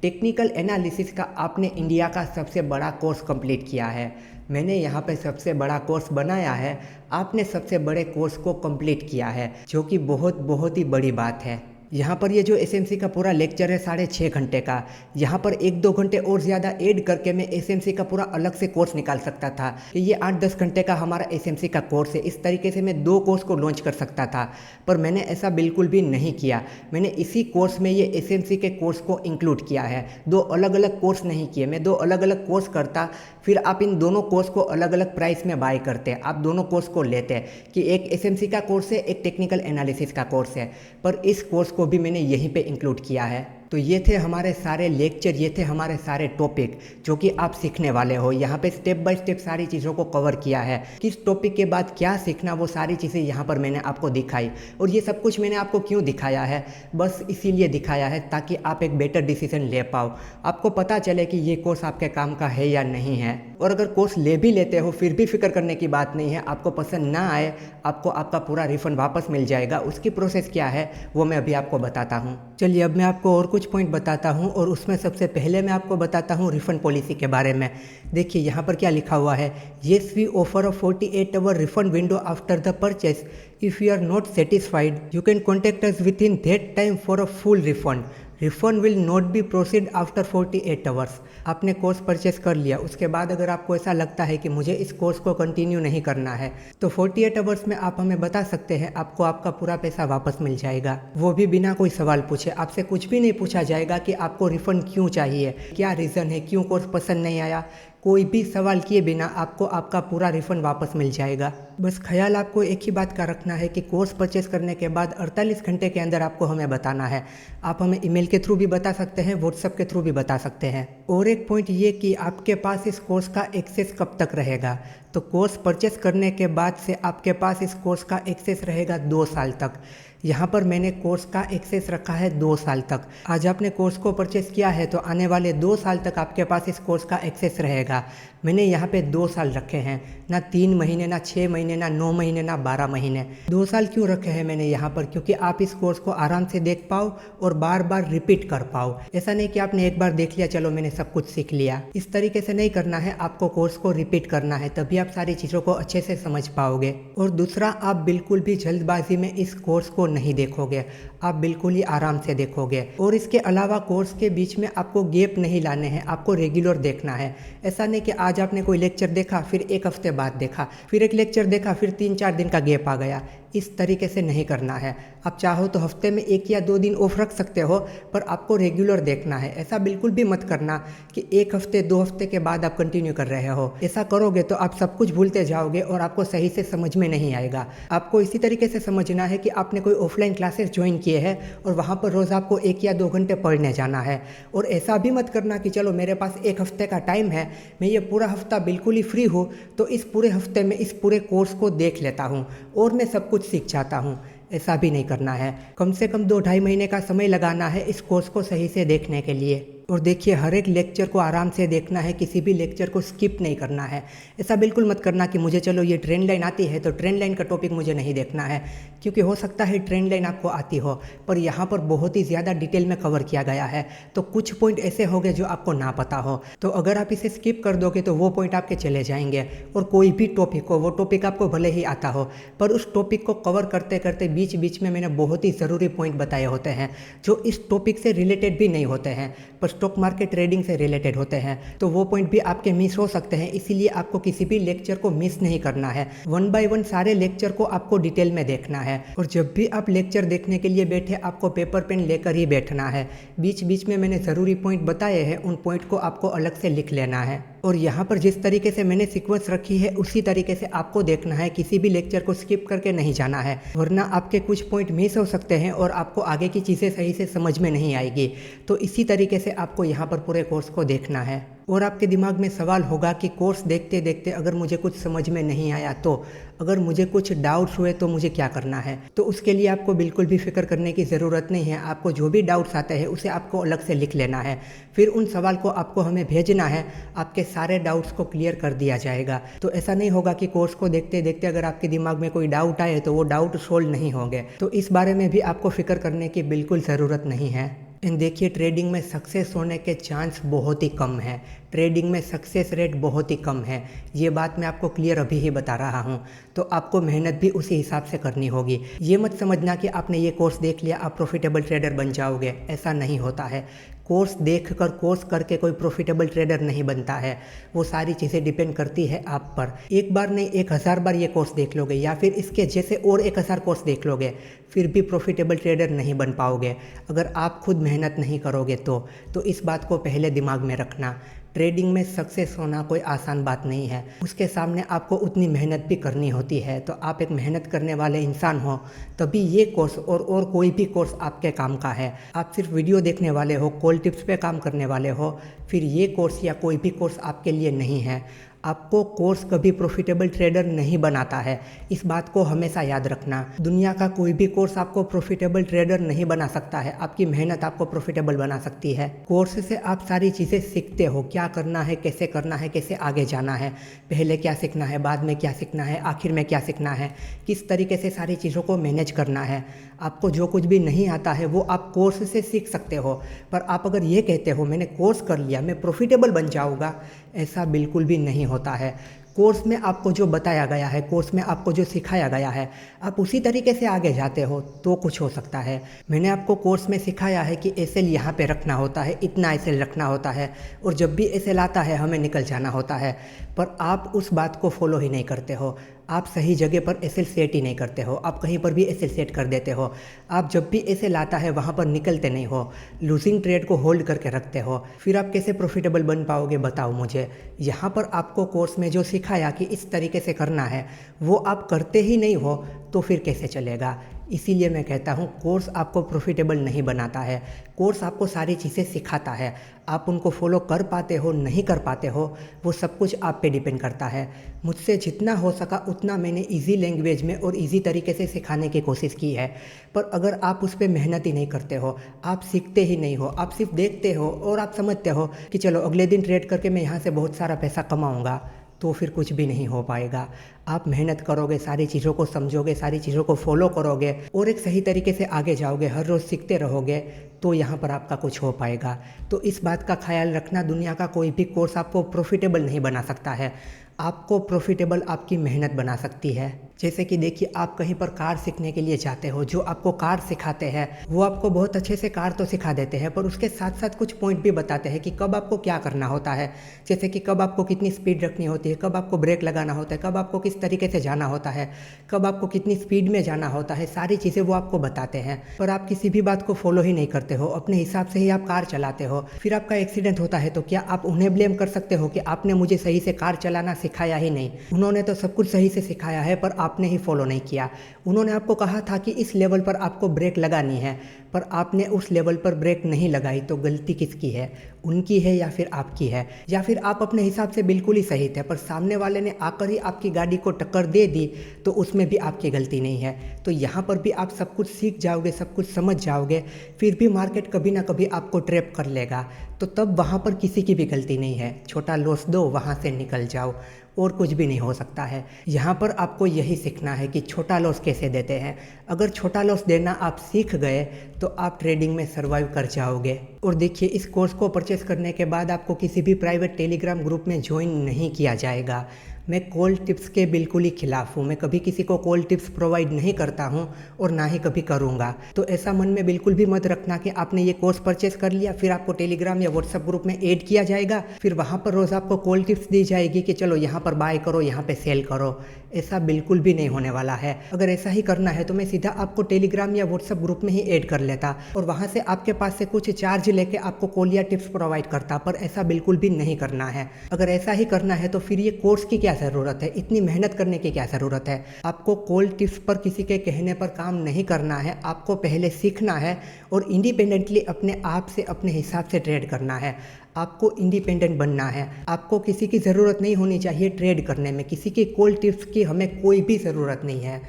टेक्निकल एनालिसिस का आपने इंडिया का सबसे बड़ा कोर्स कंप्लीट किया है। मैंने यहाँ पे सबसे बड़ा कोर्स बनाया है, आपने सबसे बड़े कोर्स को कंप्लीट किया है, जो कि बहुत ही बड़ी बात है। यहाँ पर ये जो एसएमसी का पूरा लेक्चर है 6.5 घंटे का, यहाँ पर 1-2 घंटे और ज़्यादा ऐड करके मैं एसएमसी का पूरा अलग से कोर्स निकाल सकता था कि ये 8-10 घंटे का हमारा एसएमसी का कोर्स है। इस तरीके से मैं 2 कोर्स को लॉन्च कर सकता था, पर मैंने ऐसा बिल्कुल भी नहीं किया। मैंने इसी कोर्स में ये एसएमसी के कोर्स को इंक्लूड किया है। 2 अलग अलग कोर्स नहीं किए, मैं 2 अलग अलग कोर्स करता, फिर आप इन दोनों कोर्स को अलग अलग प्राइस में बाय करते, आप दोनों कोर्स को लेते कि एक एसएमसी का कोर्स है, एक टेक्निकल एनालिसिस का कोर्स है, पर इस कोर्स को भी मैंने यहीं पे इंक्लूड किया है। तो ये थे हमारे सारे लेक्चर, ये थे हमारे सारे टॉपिक जो कि आप सीखने वाले हो। यहाँ पे स्टेप बाय स्टेप सारी चीज़ों को कवर किया है, किस टॉपिक के बाद क्या सीखना, वो सारी चीज़ें यहाँ पर मैंने आपको दिखाई। और ये सब कुछ मैंने आपको क्यों दिखाया है, बस इसीलिए दिखाया है ताकि आप एक बेटर डिसीजन ले पाओ, आपको पता चले कि ये कोर्स आपके काम का है या नहीं है। और अगर कोर्स ले भी लेते हो फिर भी फिक्र करने की बात नहीं है, आपको पसंद ना आए आपको आपका पूरा रिफंड वापस मिल जाएगा। उसकी प्रोसेस क्या है वो मैं अभी आपको बताता हूँ। चलिए अब मैं आपको और कुछ पॉइंट बताता हूँ, और उसमें सबसे पहले मैं आपको बताता हूँ रिफंड पॉलिसी के बारे में। देखिए यहाँ पर क्या लिखा हुआ है, yes we offer a 48 hour refund window after the purchase. If you are not satisfied you can contact us within that time for a full refund. Refund will not be proceed after 48 hours. आपने course purchase कर लिया, उसके बाद अगर आपको ऐसा लगता है कि मुझे इस कोर्स को कंटिन्यू नहीं करना है, तो 48 आवर्स में आप हमें बता सकते हैं, आपको आपका पूरा पैसा वापस मिल जाएगा। वो भी बिना कोई सवाल पूछे, आपसे कुछ भी नहीं पूछा जाएगा कि आपको रिफंड क्यों चाहिए, क्या रीज़न है, क्यों कोर्स पसंद नहीं आया। कोई भी सवाल किए बिना आपको आपका पूरा रिफंड वापस मिल जाएगा। बस ख्याल आपको एक ही बात का रखना है कि कोर्स परचेस करने के बाद 48 घंटे के अंदर आपको हमें बताना है। आप हमें ईमेल के थ्रू भी बता सकते हैं, व्हाट्सएप के थ्रू भी बता सकते हैं। और एक पॉइंट ये कि आपके पास इस कोर्स का एक्सेस कब तक रहेगा, तो कोर्स परचेस करने के बाद से आपके पास इस कोर्स का एक्सेस रहेगा 2 साल तक। यहाँ पर मैंने कोर्स का एक्सेस रखा है 2 साल तक। आज आपने कोर्स को परचेस किया है तो आने वाले 2 साल तक आपके पास इस कोर्स का एक्सेस रहेगा। मैंने यहाँ पे 2 साल रखे हैं, ना 3 महीने, ना 6 महीने, ना 9 महीने, ना 12 महीने। 2 साल क्यों रखे हैं मैंने यहाँ पर, क्योंकि आप इस कोर्स को आराम से देख पाओ और बार बार रिपीट कर पाओ। ऐसा नहीं कि आपने एक बार देख लिया चलो मैंने सब कुछ सीख लिया, इस तरीके से नहीं करना है। आपको कोर्स को रिपीट करना है, तभी आप सारी चीज़ों को अच्छे से समझ पाओगे। और दूसरा, आप बिल्कुल भी जल्दबाजी में इस कोर्स को नहीं देखोगे, आप बिल्कुल ही आराम से देखोगे। और इसके अलावा कोर्स के बीच में आपको गैप नहीं लाने हैं, आपको रेगुलर देखना है। ऐसा नहीं कि आज आपने कोई लेक्चर देखा फिर 1 हफ्ते बाद देखा, फिर एक लेक्चर देखा फिर 3-4 दिन का गैप आ गया। इस तरीके से नहीं करना है। आप चाहो तो हफ्ते में 1 या 2 दिन ऑफ रख सकते हो, पर आपको रेगुलर देखना है। ऐसा बिल्कुल भी मत करना कि 1 हफ्ते 2 हफ्ते के बाद आप कंटिन्यू कर रहे हो। ऐसा करोगे तो आप सब कुछ भूलते जाओगे और आपको सही से समझ में नहीं आएगा। आपको इसी तरीके से समझना है कि आपने कोई ऑफलाइन क्लासेस ज्वाइन किए हैं और वहाँ पर रोज़ आपको 1 या 2 घंटे पढ़ने जाना है। और ऐसा भी मत करना कि चलो मेरे पास 1 हफ्ते का टाइम है, मैं ये पूरा हफ्ता बिल्कुल ही फ्री हूँ तो इस पूरे हफ्ते में इस पूरे कोर्स को देख लेता हूँ और मैं सब कुछ सीख जाता हूँ। ऐसा भी नहीं करना है। कम से कम 2-2.5 महीने का समय लगाना है इस कोर्स को सही से देखने के लिए। और देखिए, हर एक लेक्चर को आराम से देखना है, किसी भी लेक्चर को स्किप नहीं करना है। ऐसा बिल्कुल मत करना कि मुझे चलो ये ट्रेंड लाइन आती है तो ट्रेंड लाइन का टॉपिक मुझे नहीं देखना है, क्योंकि हो सकता है ट्रेंड लाइन आपको आती हो पर यहाँ पर बहुत ही ज़्यादा डिटेल में कवर किया गया है, तो कुछ पॉइंट ऐसे होंगे जो आपको ना पता हो। तो अगर आप इसे स्किप कर दोगे तो वो पॉइंट आपके चले जाएंगे। और कोई भी टॉपिक हो, वो टॉपिक आपको भले ही आता हो, पर उस टॉपिक को कवर करते करते बीच बीच में मैंने बहुत ही ज़रूरी पॉइंट बताए होते हैं जो इस टॉपिक से रिलेटेड भी नहीं होते हैं पर स्टॉक मार्केट ट्रेडिंग से रिलेटेड होते हैं, तो वो पॉइंट भी आपके मिस हो सकते हैं। इसीलिए आपको किसी भी लेक्चर को मिस नहीं करना है। 1 बाय 1 सारे लेक्चर को आपको डिटेल में देखना है। और जब भी आप लेक्चर देखने के लिए बैठे आपको पेपर पेन लेकर ही बैठना है। बीच बीच में मैंने ज़रूरी पॉइंट बताए हैं, उन पॉइंट को आपको अलग से लिख लेना है। और यहाँ पर जिस तरीके से मैंने सीक्वेंस रखी है उसी तरीके से आपको देखना है, किसी भी लेक्चर को स्किप करके नहीं जाना है, वरना आपके कुछ पॉइंट मिस हो सकते हैं और आपको आगे की चीज़ें सही से समझ में नहीं आएगी। तो इसी तरीके से आपको यहाँ पर पूरे कोर्स को देखना है। और आपके दिमाग में सवाल होगा कि कोर्स देखते देखते अगर मुझे कुछ समझ में नहीं आया तो, अगर मुझे कुछ डाउट्स हुए तो मुझे क्या करना है। तो उसके लिए आपको बिल्कुल भी फिक्र करने की ज़रूरत नहीं है। आपको जो भी डाउट्स आते हैं उसे आपको अलग से लिख लेना है, फिर उन सवाल को आपको हमें भेजना है, आपके सारे डाउट्स को क्लियर कर दिया जाएगा। तो ऐसा नहीं होगा कि कोर्स को देखते देखते अगर आपके दिमाग में कोई डाउट आए तो वो डाउट सोल्व नहीं होंगे। तो इस बारे में भी आपको फिक्र करने की बिल्कुल ज़रूरत नहीं है। एंड देखिए, ट्रेडिंग में सक्सेस होने के चांस बहुत ही कम है, ट्रेडिंग में सक्सेस रेट बहुत ही कम है। ये बात मैं आपको क्लियर अभी ही बता रहा हूँ। तो आपको मेहनत भी उसी हिसाब से करनी होगी। ये मत समझना कि आपने ये कोर्स देख लिया आप प्रॉफिटेबल ट्रेडर बन जाओगे, ऐसा नहीं होता है। कोर्स देखकर, कोर्स करके कोई प्रॉफिटेबल ट्रेडर नहीं बनता है। वो सारी चीज़ें डिपेंड करती है आप पर। एक बार नहीं 1000 बार ये कोर्स देख लोगे या फिर इसके जैसे और 1000 कोर्स देख लोगे, फिर भी प्रॉफिटेबल ट्रेडर नहीं बन पाओगे अगर आप खुद मेहनत नहीं करोगे तो इस बात को पहले दिमाग में रखना। ट्रेडिंग में सक्सेस होना कोई आसान बात नहीं है, उसके सामने आपको उतनी मेहनत भी करनी होती है। तो आप एक मेहनत करने वाले इंसान हो तभी ये कोर्स और कोई भी कोर्स आपके काम का है। आप सिर्फ वीडियो देखने वाले हो, कॉल टिप्स पे काम करने वाले हो, फिर ये कोर्स या कोई भी कोर्स आपके लिए नहीं है। आपको कोर्स कभी प्रॉफिटेबल ट्रेडर नहीं बनाता है, इस बात को हमेशा याद रखना। दुनिया का कोई भी कोर्स आपको प्रॉफिटेबल ट्रेडर नहीं बना सकता है, आपकी मेहनत आपको प्रॉफिटेबल बना सकती है। कोर्स से आप सारी चीज़ें सीखते हो, क्या करना है, कैसे आगे जाना है, पहले क्या सीखना है, बाद में क्या सीखना है, आखिर में क्या सीखना है, किस तरीके से सारी चीज़ों को मैनेज करना है। आपको जो कुछ भी नहीं आता है वो आप कोर्स से सीख सकते हो। पर आप अगर ये कहते हो मैंने कोर्स कर लिया मैं प्रॉफिटेबल बन जाऊँगा, ऐसा बिल्कुल भी नहीं होता है। कोर्स में आपको जो बताया गया है, कोर्स में आपको जो सिखाया गया है, आप उसी तरीके से आगे जाते हो तो कुछ हो सकता है। मैंने आपको कोर्स में सिखाया है कि एसएल यहाँ पे रखना होता है, इतना एसएल रखना होता है, और जब भी एसएल आता है हमें निकल जाना होता है, पर आप उस बात को फॉलो ही नहीं करते हो। आप सही जगह पर एसएल सेट ही नहीं करते हो, आप कहीं पर भी एसएल सेट कर देते हो। आप जब भी एसएल आता है वहाँ पर निकलते नहीं हो, लूजिंग ट्रेड को होल्ड करके रखते हो। फिर आप कैसे प्रॉफिटेबल बन पाओगे बताओ मुझे। यहाँ पर आपको कोर्स में जो सिखाया कि इस तरीके से करना है वो आप करते ही नहीं हो तो फिर कैसे चलेगा। इसीलिए मैं कहता हूँ कोर्स आपको प्रॉफिटेबल नहीं बनाता है, कोर्स आपको सारी चीज़ें सिखाता है। आप उनको फॉलो कर पाते हो नहीं कर पाते हो वो सब कुछ आप पे डिपेंड करता है। मुझसे जितना हो सका उतना मैंने इजी लैंग्वेज में और इजी तरीके से सिखाने की कोशिश की है, पर अगर आप उस पर मेहनत ही नहीं करते हो, आप सीखते ही नहीं हो, आप सिर्फ देखते हो और आप समझते हो कि चलो अगले दिन ट्रेड करके मैं यहाँ से बहुत सारा पैसा कमाऊँगा, तो फिर कुछ भी नहीं हो पाएगा। आप मेहनत करोगे, सारी चीज़ों को समझोगे, सारी चीज़ों को फॉलो करोगे और एक सही तरीके से आगे जाओगे, हर रोज़ सीखते रहोगे, तो यहाँ पर आपका कुछ हो पाएगा। तो इस बात का ख्याल रखना, दुनिया का कोई भी कोर्स आपको प्रॉफिटेबल नहीं बना सकता है, आपको प्रॉफिटेबल आपकी मेहनत बना सकती है। जैसे कि देखिए, आप कहीं पर कार सीखने के लिए जाते हो, जो आपको कार सिखाते हैं वो आपको बहुत अच्छे से कार तो सिखा देते हैं, पर उसके साथ साथ कुछ पॉइंट भी बताते हैं कि कब आपको क्या करना होता है। जैसे कि कब आपको कितनी स्पीड रखनी होती है, कब आपको ब्रेक लगाना होता है, कब आपको किस तरीके से जाना होता है, कब आपको कितनी स्पीड में जाना होता है, सारी चीज़ें वो आपको बताते हैं। पर आप किसी भी बात को फॉलो ही नहीं करते हो, अपने हिसाब से ही आप कार चलाते हो, फिर आपका एक्सीडेंट होता है तो क्या आप उन्हें ब्लेम कर सकते हो कि आपने मुझे सही से कार चलाना सिखाया ही नहीं। उन्होंने तो सब कुछ सही से सिखाया है पर आपने ही फॉलो नहीं किया। उन्होंने आपको कहा था कि इस लेवल पर आपको ब्रेक लगानी है, पर आपने उस लेवल पर ब्रेक नहीं लगाई, तो गलती किसकी है, उनकी है या फिर आपकी है। या फिर आप अपने हिसाब से बिल्कुल ही सही थे पर सामने वाले ने आकर ही आपकी गाड़ी को टक्कर दे दी, तो उसमें भी आपकी गलती नहीं है। तो यहाँ पर भी आप सब कुछ सीख जाओगे, सब कुछ समझ जाओगे, फिर भी मार्केट कभी ना कभी आपको ट्रैप कर लेगा, तो तब वहाँ पर किसी की भी गलती नहीं है। छोटा लॉस दो, वहाँ से निकल जाओ, और कुछ भी नहीं हो सकता है। यहाँ पर आपको यही सीखना है कि छोटा लॉस कैसे देते हैं। अगर छोटा लॉस देना आप सीख गए तो आप ट्रेडिंग में सर्वाइव कर जाओगे। और देखिए, इस कोर्स को परचेस करने के बाद आपको किसी भी प्राइवेट टेलीग्राम ग्रुप में ज्वाइन नहीं किया जाएगा। मैं कोल्ड टिप्स के बिल्कुल ही खिलाफ हूँ। मैं कभी किसी को कोल्ड टिप्स प्रोवाइड नहीं करता हूँ और ना ही कभी करूँगा। तो ऐसा मन में बिल्कुल भी मत रखना कि आपने ये कोर्स परचेस कर लिया, फिर आपको टेलीग्राम या व्हाट्सएप ग्रुप में ऐड किया जाएगा, फिर वहाँ पर रोज़ आपको कोल्ड टिप्स दी जाएगी कि चलो यहाँ पर बाय करो, यहाँ पे सेल करो। ऐसा बिल्कुल भी नहीं होने वाला है। अगर ऐसा ही करना है तो मैं सीधा आपको टेलीग्राम या व्हाट्सएप ग्रुप में ही ऐड कर लेता और वहाँ से आपके पास से कुछ चार्ज लेके आपको कॉल या टिप्स प्रोवाइड करता, पर ऐसा बिल्कुल भी नहीं करना है। अगर ऐसा ही करना है तो फिर ये कोर्स की क्या ज़रूरत है, इतनी मेहनत करने की क्या ज़रूरत है। आपको कोल्ड टिप्स पर किसी के कहने पर काम नहीं करना है, आपको पहले सीखना है और इंडिपेंडेंटली अपने आप से अपने हिसाब से ट्रेड करना है। आपको इंडिपेंडेंट बनना है। आपको किसी की ज़रूरत नहीं होनी चाहिए ट्रेड करने में, किसी की कोल्ड टिप्स की हमें कोई भी ज़रूरत नहीं है।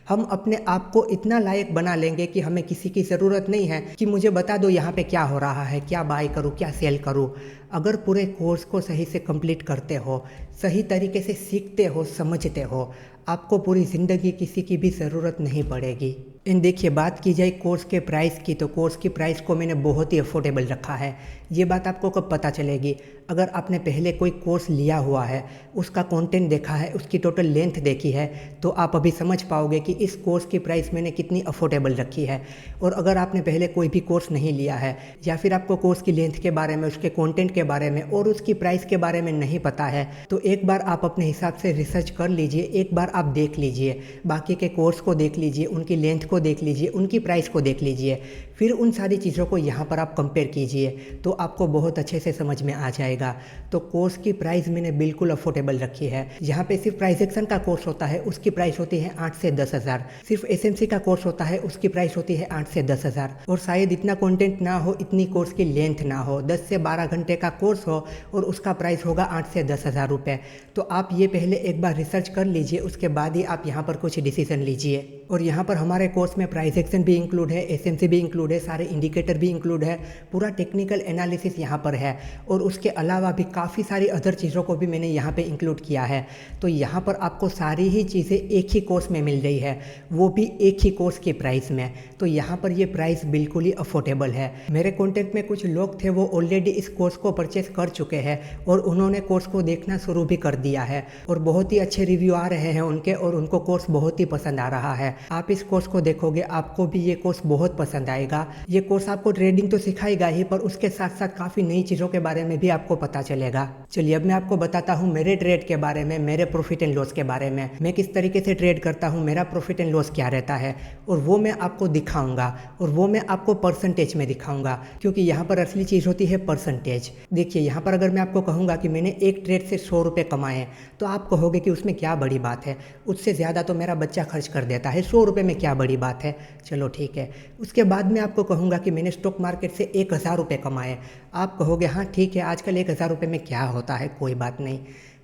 हम अपने आप को इतना लायक बना लेंगे कि हमें किसी की ज़रूरत नहीं है कि मुझे बता दो यहाँ पे क्या हो रहा है, क्या बाय करूँ, क्या सेल करूँ। अगर पूरे कोर्स को सही से कंप्लीट करते हो, सही तरीके से सीखते हो, समझते हो, आपको पूरी ज़िंदगी किसी की भी ज़रूरत नहीं पड़ेगी। इन देखिए, बात की जाए कोर्स के प्राइस की, तो कोर्स की प्राइस को मैंने बहुत ही अफोर्डेबल रखा है। ये बात आपको कब पता चलेगी? अगर आपने पहले कोई कोर्स लिया हुआ है, उसका कंटेंट देखा है, उसकी टोटल लेंथ देखी है, तो आप अभी समझ पाओगे कि इस कोर्स की प्राइस मैंने कितनी अफोर्डेबल रखी है। और अगर आपने पहले कोई भी कोर्स नहीं लिया है या फिर आपको कोर्स की लेंथ के बारे में, उसके कंटेंट के बारे में और उसकी प्राइस के बारे में नहीं पता है, तो एक बार आप अपने हिसाब से रिसर्च कर लीजिए, एक बार आप देख लीजिए, बाकी के कोर्स को देख लीजिए, उनकी लेंथ को देख लीजिए, उनकी प्राइस को देख लीजिए, फिर उन सारी चीज़ों को यहाँ पर आप कंपेयर कीजिए, तो आपको बहुत अच्छे से समझ में आ जाएगा। तो कोर्स की प्राइस मैंने बिल्कुल अफोर्डेबल रखी है। यहाँ पे सिर्फ प्राइजेक्शन का कोर्स होता है, उसकी प्राइस होती है 8 से 10 हज़ार। सिर्फ एसएमसी का कोर्स होता है, उसकी प्राइस होती है 8 से 10 हज़ार। और शायद इतना कंटेंट ना हो, इतनी कोर्स की लेंथ ना हो, 10 से 12 घंटे का कोर्स हो और उसका प्राइस होगा 8 से 10 हज़ार रुपये। तो आप ये पहले एक बार रिसर्च कर लीजिए, उसके बाद ही आप यहाँ पर कुछ डिसीजन लीजिए। और यहाँ पर हमारे कोर्स में प्राइजेक्शन भी इंक्लूड है, एसएमसी भी इंक्लूड है, सारे इंडिकेटर भी इंक्लूड है, पूरा टेक्निकल एनालिसिस यहाँ पर है। और उसके अलावा भी काफ़ी सारी अदर चीज़ों को भी मैंने यहाँ पे इंक्लूड किया है। तो यहाँ पर आपको सारी ही चीज़ें एक ही कोर्स में मिल रही है, वो भी एक ही कोर्स की प्राइस में। तो यहाँ पर ये प्राइस बिल्कुल ही अफोर्डेबल है। मेरे कॉन्टेंट में कुछ लोग थे, वो ऑलरेडी इस कोर्स को परचेस कर चुके हैं और उन्होंने कोर्स को देखना शुरू भी कर दिया है और बहुत ही अच्छे रिव्यू आ रहे हैं उनके, और उनको कोर्स बहुत ही पसंद आ रहा है। आप इस कोर्स को देखोगे, आपको भी ये कोर्स बहुत पसंद आएगा। ये कोर्स आपको ट्रेडिंग तो सिखाएगा ही, पर उसके साथ साथ काफ़ी नई चीज़ों के बारे में भी आपको पता चलेगा। चलिए अब मैं आपको बताता हूँ मेरे ट्रेड के बारे में, मेरे प्रॉफिट एंड लॉस के बारे में, मैं किस तरीके से ट्रेड करता हूँ, मेरा प्रॉफिट एंड लॉस क्या रहता है, और वो मैं आपको दिखाऊंगा और वो मैं आपको परसेंटेज में दिखाऊंगा, क्योंकि यहाँ पर असली चीज़ होती है परसेंटेज। देखिए, यहाँ पर अगर मैं आपको कहूँगा कि मैंने एक ट्रेड से 100 रुपये कमाए, तो आप कहोगे कि उसमें क्या बड़ी बात है, उससे ज़्यादा तो मेरा बच्चा खर्च कर देता है, 100 रुपये में क्या बड़ी बात है। चलो ठीक है। उसके बाद मैं आपको कहूँगा कि मैंने स्टॉक मार्केट से 1000 रुपये कमाए, आप कहोगे हाँ ठीक है, आजकल 1000 रुपये में क्या होता है, कोई बात नहीं।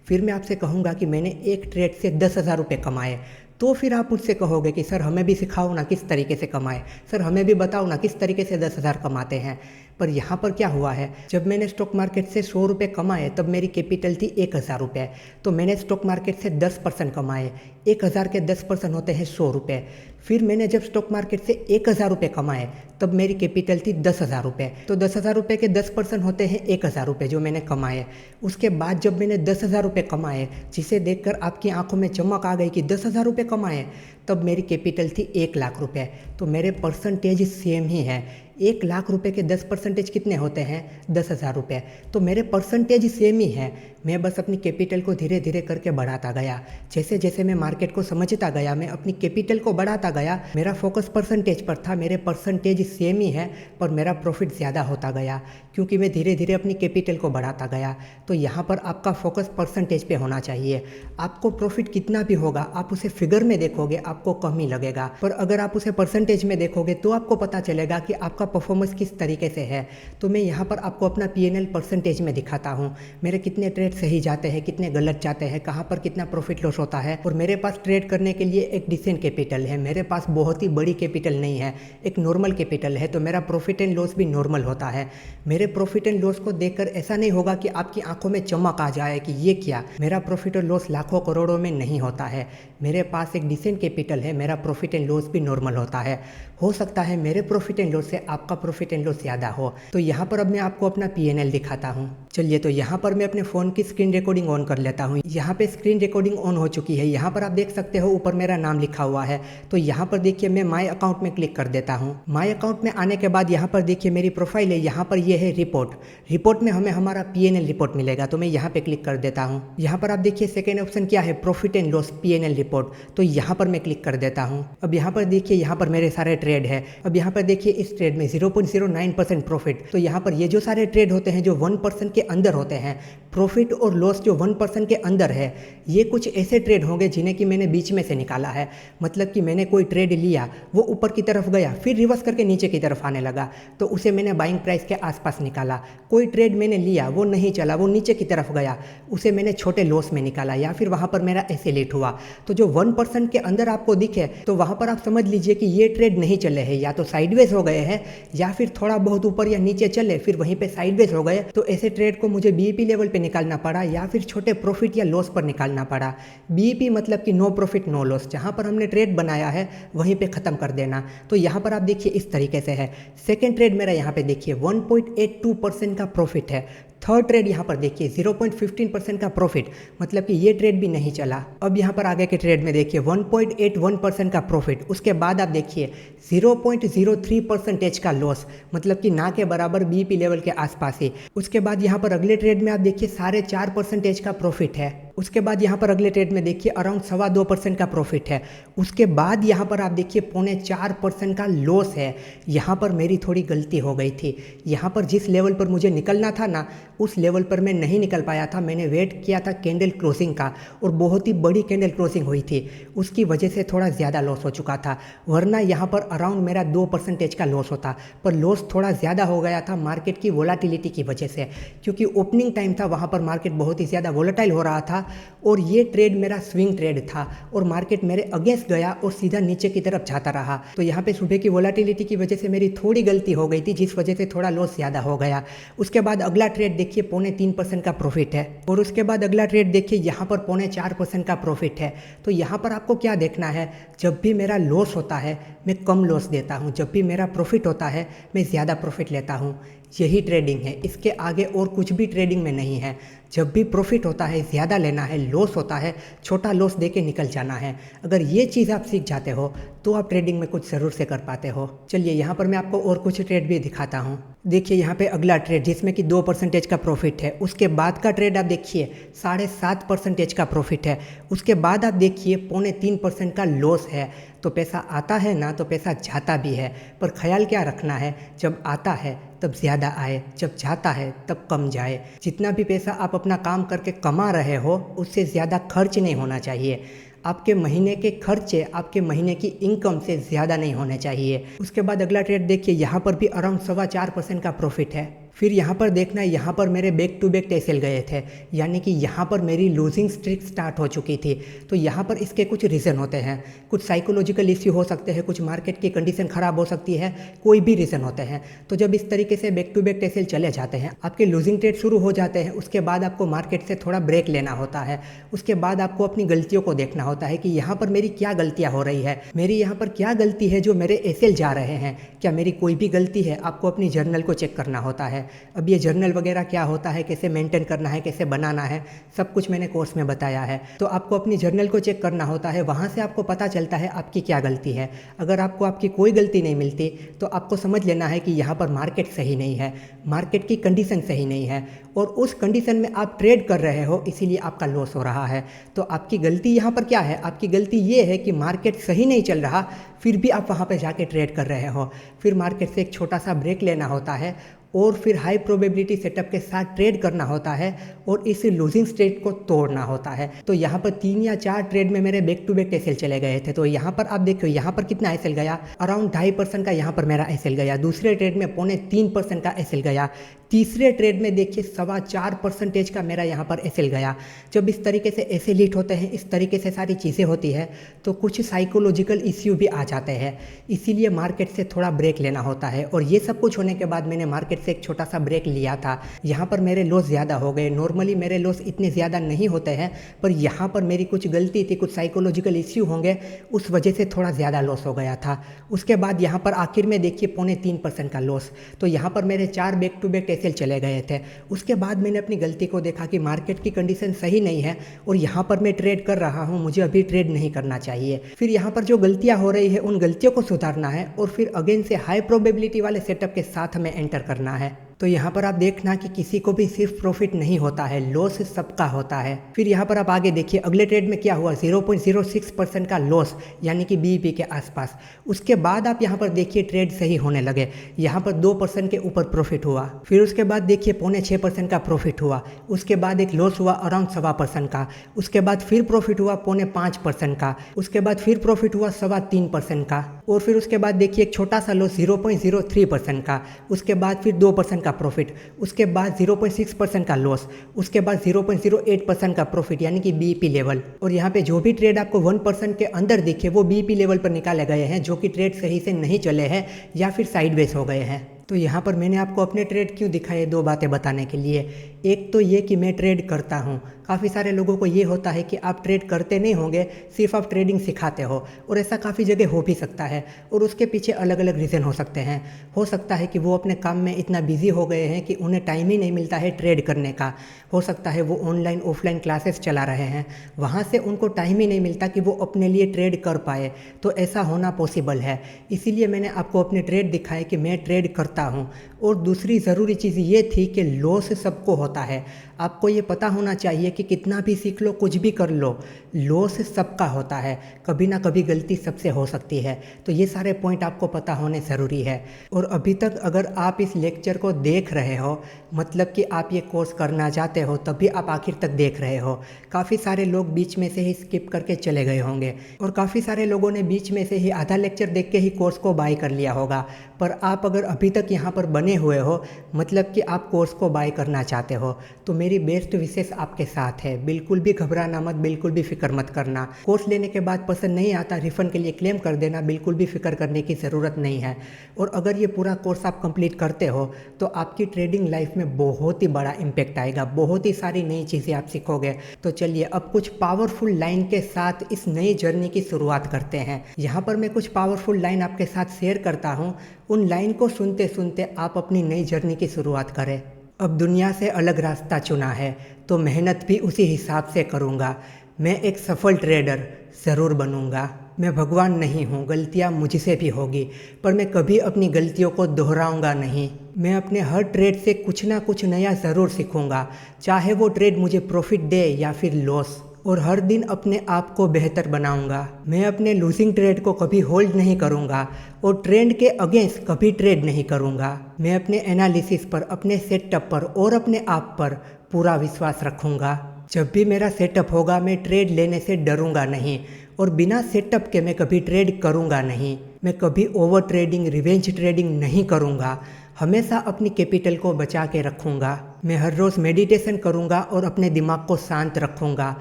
फिर मैं आपसे कहूँगा कि मैंने एक ट्रेड से 10,000 रुपये कमाए, तो फिर आप मुझसे कहोगे कि सर हमें भी सिखाओ ना किस तरीके से कमाए, सर हमें भी बताओ ना किस तरीके से 10,000 कमाते हैं। पर यहाँ पर क्या हुआ है, जब मैंने स्टॉक मार्केट से 100 रुपये कमाए तब मेरी कैपिटल थी 1000 रुपये, तो मैंने स्टॉक मार्केट से 10% कमाए। 1000 के 10% होते हैं 100 रुपये। फिर मैंने जब स्टॉक मार्केट से 1000 रुपये कमाए तब मेरी कैपिटल थी 10,000 रुपये, तो 10,000 रुपये के 10% होते हैं 1000 रुपये जो मैंने कमाए। उसके बाद जब मैंने 10,000 रुपये कमाए, जिसे देखकर आपकी आंखों में चमक आ गई कि 10,000 रुपये कमाए, तब मेरी कैपिटल थी 1,00,000 रुपये। तो मेरे परसेंटेज सेम ही है। 1,00,000 रुपये के 10% कितने होते हैं, 10,000 रुपये। तो मेरे परसेंटेज सेम ही है। मैं बस अपनी कैपिटल को धीरे धीरे करके बढ़ाता गया। जैसे जैसे मैं मार्केट को समझता गया, मैं अपनी कैपिटल को बढ़ाता गया। मेरा फोकस परसेंटेज पर था, मेरे परसेंटेज सेम ही है, पर मेरा प्रॉफिट ज़्यादा होता गया क्योंकि मैं धीरे धीरे अपनी कैपिटल को बढ़ाता गया। तो यहाँ पर आपका फोकस परसेंटेज पे होना चाहिए। आपको प्रॉफिट कितना भी होगा, आप उसे फिगर में देखोगे आपको कम ही लगेगा, पर अगर आप उसे परसेंटेज में देखोगे तो आपको पता चलेगा कि आपका परफॉर्मेंस किस तरीके से है। तो मैं यहाँ पर आपको अपना P&L परसेंटेज में दिखाता हूँ, मेरे कितने ट्रेड सही जाते हैं, कितने गलत जाते हैं, कहाँ पर कितना प्रॉफिट लॉस होता है। और मेरे पास ट्रेड करने के लिए एक डिसेंट कैपिटल है, मेरे पास बहुत ही बड़ी कैपिटल नहीं है, एक नॉर्मल कैपिटल है, तो मेरा प्रॉफिट एंड लॉस भी नॉर्मल होता है। मेरे प्रॉफिट एंड लॉस को देखकर ऐसा नहीं होगा कि आपकी आंखों में चमक आ जाए कि ये क्या, मेरा प्रॉफिट और लॉस लाखों करोड़ों में नहीं होता है। मेरे पास एक डिसेंट कैपिटल है, मेरा प्रॉफिट एंड लॉस भी नॉर्मल होता है। हो सकता है मेरे प्रॉफिट एंड लॉस से आपका प्रॉफिट एंड लॉस ज़्यादा हो। तो यहाँ पर अब मैं आपको अपना P&L दिखाता हूँ। चलिए तो यहाँ पर मैं अपने फ़ोन की स्क्रीन रिकॉर्डिंग ऑन कर लेता हूँ। यहाँ पे स्क्रीन रिकॉर्डिंग ऑन हो चुकी है। यहाँ पर आप देख सकते हो ऊपर मेरा नाम लिखा हुआ है। तो यहाँ पर देखिए मैं माय अकाउंट में क्लिक कर देता हूँ। माय अकाउंट में आने के बाद यहाँ पर देखिए मेरी प्रोफाइल है। यहाँ पर ये है रिपोर्ट। रिपोर्ट में हमें हमारा PNL रिपोर्ट मिलेगा, तो मैं यहाँ पे क्लिक कर देता हूँ। यहाँ पर आप देखिए सेकेंड ऑप्शन क्या है, profit and loss PNL report, तो यहाँ पर मैं क्लिक कर देता हूँ। अब यहाँ पर देखिए यहाँ पर मेरे सारे ट्रेड है। अब यहाँ पर देखिए इस ट्रेड में 0.09% प्रॉफिट। तो यहाँ पर ये जो सारे ट्रेड होते हैं जो 1% के अंदर होते हैं, प्रॉफिट और लॉस जो 1% के अंदर है, ये कुछ ऐसे ट्रेड होंगे जिन्हें कि मैंने बीच में से निकाला है। मतलब कि मैंने कोई ट्रेड लिया, वो ऊपर की तरफ गया, फिर रिवर्स करके नीचे की तरफ आने लगा, तो उसे मैंने बाइंग प्राइस के आसपास निकाला। कोई ट्रेड मैंने लिया, वो नहीं चला, वो नीचे की तरफ गया, उसे मैंने छोटे लॉस में निकाला, या फिर वहाँ पर मेरा एसेलेट हुआ। तो जो 1% के अंदर आपको दिखे, तो वहाँ पर आप समझ लीजिए कि ये ट्रेड नहीं चले हैं, या तो साइडवेज हो गए हैं, या फिर थोड़ा बहुत ऊपर या नीचे चले फिर वहीं पे साइडवेज हो गए। तो ऐसे ट्रेड को मुझे BEP लेवल पे निकालना पड़ा, या फिर छोटे प्रॉफिट या लॉस पर निकालना पड़ा। BEP मतलब कि नो प्रॉफिट नो लॉस, जहां पर हमने ट्रेड बनाया है वहीं पे खत्म कर देना। तो यहाँ पर आप देखिए इस तरीके से है। सेकेंड ट्रेड मेरा यहाँ पे देखिए 1.82% का प्रॉफिट है। थर्ड ट्रेड यहाँ पर देखिए 0.15% का प्रॉफिट, मतलब कि ये ट्रेड भी नहीं चला। अब यहाँ पर आगे के ट्रेड में देखिए 1.81% का प्रॉफिट, उसके बाद आप देखिए 0.03% का लॉस, मतलब कि ना के बराबर BEP लेवल के आसपास ही। उसके बाद यहाँ पर अगले ट्रेड में आप देखिए 4.5% का प्रॉफिट है। उसके बाद यहाँ पर अगले ट्रेड में देखिए अराउंड 2.25% का प्रॉफिट है। उसके बाद यहाँ पर आप देखिए 0.4% का लॉस है। यहाँ पर मेरी थोड़ी गलती हो गई थी। यहाँ पर जिस लेवल पर मुझे निकलना था ना, उस लेवल पर मैं नहीं निकल पाया था। मैंने वेट किया था कैंडल क्लोजिंग का, और बहुत ही बड़ी कैंडल क्लोजिंग हुई थी, उसकी वजह से थोड़ा ज़्यादा लॉस हो चुका था। वरना यहाँ पर अराउंड मेरा 2% का लॉस होता, पर लॉस थोड़ा ज़्यादा हो गया था मार्केट की वोलाटिलिटी की वजह से, क्योंकि ओपनिंग टाइम था, वहाँ पर मार्केट बहुत ही ज़्यादा वोलेटाइल हो रहा था, और ये ट्रेड मेरा स्विंग ट्रेड था, और मार्केट मेरे अगेंस्ट गया और सीधा नीचे की तरफ जाता रहा। तो यहाँ पे सुबह की वोलाटिलिटी की वजह से मेरी थोड़ी गलती हो गई थी, जिस वजह से थोड़ा लॉस ज़्यादा हो गया। उसके बाद अगला ट्रेड देखिए 0.3% का प्रॉफिट है, और उसके बाद अगला ट्रेड देखिए यहाँ पर 0.4% का प्रॉफिट है। तो यहाँ पर आपको क्या देखना है, जब भी मेरा लॉस होता है मैं कम लॉस देता हूँ, जब भी मेरा प्रॉफिट होता है मैं ज़्यादा प्रॉफिट लेता हूँ। यही ट्रेडिंग है, इसके आगे और कुछ भी ट्रेडिंग में नहीं है। जब भी प्रॉफिट होता है ज़्यादा लेना है, लॉस होता है छोटा लॉस दे के निकल जाना है। अगर ये चीज़ आप सीख जाते हो तो आप ट्रेडिंग में कुछ ज़रूर से कर पाते हो। चलिए यहाँ पर मैं आपको और कुछ ट्रेड भी दिखाता हूँ। देखिए यहाँ पे अगला ट्रेड जिसमें कि 2% का प्रॉफिट है। उसके बाद का ट्रेड आप देखिए 7.5% का प्रॉफिट है। उसके बाद आप देखिए 0.3% का लॉस है। तो पैसा आता है ना, तो पैसा जाता भी है, पर ख्याल क्या रखना है, जब आता है तब ज़्यादा आए, जब जाता है तब कम जाए। जितना भी पैसा आप अपना काम करके कमा रहे हो, उससे ज़्यादा खर्च नहीं होना चाहिए। आपके महीने के खर्चे आपके महीने की इनकम से ज़्यादा नहीं होने चाहिए। उसके बाद अगला ट्रेड देखिए, यहाँ पर भी अराउंड 4.25% का प्रॉफिट है। फिर यहाँ पर देखना, यहाँ पर मेरे बैक टू बैक टेसल गए थे, यानी कि यहाँ पर मेरी लूजिंग स्ट्रिक स्टार्ट हो चुकी थी। तो यहाँ पर इसके कुछ रीज़न होते हैं, कुछ साइकोलॉजिकल इश्यू हो सकते हैं, कुछ मार्केट की कंडीशन ख़राब हो सकती है, कोई भी रीज़न होते हैं। तो जब इस तरीके से बैक टू बैक टेसल चले जाते हैं, आपके लूजिंग ट्रेड शुरू हो जाते हैं, उसके बाद आपको मार्केट से थोड़ा ब्रेक लेना होता है। उसके बाद आपको अपनी गलतियों को देखना होता है कि यहाँ पर मेरी क्या गलतियाँ हो रही है, मेरी यहाँ पर क्या गलती है जो मेरे एसएल जा रहे हैं, क्या मेरी कोई भी गलती है। आपको अपनी जर्नल को चेक करना होता है। अब ये जर्नल वगैरह क्या होता है, कैसे मेंटेन करना है, कैसे बनाना है, सब कुछ मैंने कोर्स में बताया है। तो आपको अपनी जर्नल को चेक करना होता है, वहाँ से आपको पता चलता है आपकी क्या गलती है। अगर आपको आपकी कोई गलती नहीं मिलती तो आपको समझ लेना है कि यहाँ पर मार्केट सही नहीं है, मार्केट की कंडीशन सही नहीं है, और उस कंडीशन में आप ट्रेड कर रहे हो, इसीलिए आपका लॉस हो रहा है। तो आपकी गलती यहाँ पर क्या है, आपकी गलती ये है कि मार्केट सही नहीं चल रहा, फिर भी आप वहाँ पे जाके ट्रेड कर रहे हो। फिर मार्केट से एक छोटा सा ब्रेक लेना होता है, और फिर हाई प्रोबेबिलिटी सेटअप के साथ ट्रेड करना होता है, और इस लूजिंग स्ट्रेट को तोड़ना होता है। तो यहाँ पर 3 या 4 ट्रेड में मेरे बैक टू बैक एसएल चले गए थे। तो यहाँ पर आप देखो, यहाँ पर कितना एसएल गया, अराउंड 2.5% का यहाँ पर मेरा एसएल गया। दूसरे ट्रेड में 0.3% का एसएल गया। तीसरे ट्रेड में देखिए 4.25% का मेरा यहाँ पर एसएल गया। जब इस तरीके से एसएल हिट होते हैं, इस तरीके से सारी चीज़ें होती है, तो कुछ साइकोलॉजिकल इश्यू भी आ जाते हैं। इसीलिए मार्केट से थोड़ा ब्रेक लेना होता है, और ये सब कुछ होने के बाद मैंने मार्केट से एक छोटा सा ब्रेक लिया था। यहाँ पर मेरे लॉस ज़्यादा हो गए। नॉर्मली मेरे लॉस इतने ज़्यादा नहीं होते हैं, पर यहाँ पर मेरी कुछ गलती थी, कुछ साइकोलॉजिकल इश्यू होंगे, उस वजह से थोड़ा ज़्यादा लॉस हो गया था। उसके बाद यहाँ पर आखिर में देखिए 0.3% का लॉस। तो यहाँ पर मेरे 4 बैक टू बैक सेल चले गए थे। उसके बाद मैंने अपनी गलती को देखा कि मार्केट की कंडीशन सही नहीं है और यहाँ पर मैं ट्रेड कर रहा हूँ, मुझे अभी ट्रेड नहीं करना चाहिए। फिर यहाँ पर जो गलतियाँ हो रही है उन गलतियों को सुधारना है और फिर अगेन से हाई प्रोबेबिलिटी वाले सेटअप के साथ हमें एंटर करना है। तो यहाँ पर आप देखना कि किसी को भी सिर्फ प्रॉफिट नहीं होता है, लॉस सबका होता है। फिर यहाँ पर आप आगे देखिए अगले ट्रेड में क्या हुआ, 0.06% का लॉस यानी कि बीईपी के आसपास। उसके बाद आप यहाँ पर देखिए ट्रेड सही होने लगे, यहाँ पर 2% के ऊपर प्रॉफिट हुआ। फिर उसके बाद देखिए 0.6% का प्रॉफिट हुआ। उसके बाद एक लॉस हुआ अराउंड 1.25% का। उसके बाद फिर प्रॉफिट हुआ 0.5% का। उसके बाद फिर प्रॉफिट हुआ 3.25% का। और फिर उसके बाद देखिए एक छोटा सा लॉस 0.03% का। उसके बाद फिर 2% का प्रॉफिट। उसके बाद 0.6% का लॉस। उसके बाद 0.08% का प्रॉफिट यानी कि बीईपी लेवल। और यहाँ पे जो भी ट्रेड आपको 1% के अंदर दिखे वो बीईपी लेवल पर निकाले गए हैं, जो कि ट्रेड सही से नहीं चले हैं या फिर साइडवेज हो गए हैं। तो यहाँ पर मैंने आपको अपने ट्रेड क्यों दिखाए, दो बातें बताने के लिए। एक तो ये कि मैं ट्रेड करता हूँ। काफ़ी सारे लोगों को ये होता है कि आप ट्रेड करते नहीं होंगे, सिर्फ आप ट्रेडिंग सिखाते हो, और ऐसा काफ़ी जगह हो भी सकता है। और उसके पीछे अलग अलग रीज़न हो सकते हैं। हो सकता है कि वो अपने काम में इतना बिजी हो गए हैं कि उन्हें टाइम ही नहीं मिलता है ट्रेड करने का। हो सकता है वो ऑनलाइन ऑफलाइन क्लासेस चला रहे हैं, वहाँ से उनको टाइम ही नहीं मिलता कि वो अपने लिए ट्रेड कर पाए। तो ऐसा होना पॉसिबल है, इसीलिए मैंने आपको अपने ट्रेड दिखाए कि मैं ट्रेड करता हूँ। और दूसरी ज़रूरी चीज़ ये थी कि लॉस सबको होता है। आपको ये पता होना चाहिए कि कितना भी सीख लो, कुछ भी कर लो, लॉस सबका होता है। कभी ना कभी गलती सबसे हो सकती है। तो ये सारे पॉइंट आपको पता होने ज़रूरी है। और अभी तक अगर आप इस लेक्चर को देख रहे हो, मतलब कि आप ये कोर्स करना चाहते हो, तभी आप आखिर तक देख रहे हो। काफ़ी सारे लोग बीच में से ही स्किप करके चले गए होंगे और काफ़ी सारे लोगों ने बीच में से ही आधा लेक्चर देख के ही कोर्स को बाय कर लिया होगा। पर आप अगर अभी तक यहाँ पर बने हुए हो, मतलब कि आप कोर्स को बाय करना चाहते हो, तो मेरी बेस्ट विशेष आपके साथ है। बिल्कुल भी घबराना मत, बिल्कुल भी फिक्र मत करना। कोर्स लेने के बाद पसंद नहीं आता, रिफंड के लिए क्लेम कर देना, बिल्कुल भी फिक्र करने की ज़रूरत नहीं है। और अगर ये पूरा कोर्स आप कंप्लीट करते हो तो आपकी ट्रेडिंग लाइफ में बहुत ही बड़ा इम्पैक्ट आएगा, बहुत ही सारी नई चीज़ें आप सीखोगे। तो चलिए अब कुछ पावरफुल लाइन के साथ इस नई जर्नी की शुरुआत करते हैं। यहाँ पर मैं कुछ पावरफुल लाइन आपके साथ शेयर करता हूँ, उन लाइन को सुनते सुनते आप अपनी नई जर्नी की शुरुआत करें। अब दुनिया से अलग रास्ता चुना है तो मेहनत भी उसी हिसाब से करूँगा। मैं एक सफल ट्रेडर ज़रूर बनूँगा। मैं भगवान नहीं हूँ, गलतियाँ मुझसे भी होगी, पर मैं कभी अपनी गलतियों को दोहराऊँगा नहीं। मैं अपने हर ट्रेड से कुछ ना कुछ नया ज़रूर सीखूँगा, चाहे वो ट्रेड मुझे प्रॉफिट दे या फिर लॉस। और हर दिन अपने आप को बेहतर बनाऊंगा। मैं अपने लूजिंग ट्रेड को कभी होल्ड नहीं करूंगा और ट्रेंड के अगेंस्ट कभी ट्रेड नहीं करूंगा। मैं अपने एनालिसिस पर, अपने सेटअप पर और अपने आप पर पूरा विश्वास रखूंगा। जब भी मेरा सेटअप होगा मैं ट्रेड लेने से डरूंगा नहीं और बिना सेटअप के मैं कभी ट्रेड करूंगा नहीं। मैं कभी ओवर ट्रेडिंग, रिवेंज ट्रेडिंग नहीं करूंगा। हमेशा अपनी कैपिटल को बचा के रखूंगा। मैं हर रोज़ मेडिटेशन करूंगा और अपने दिमाग को शांत रखूंगा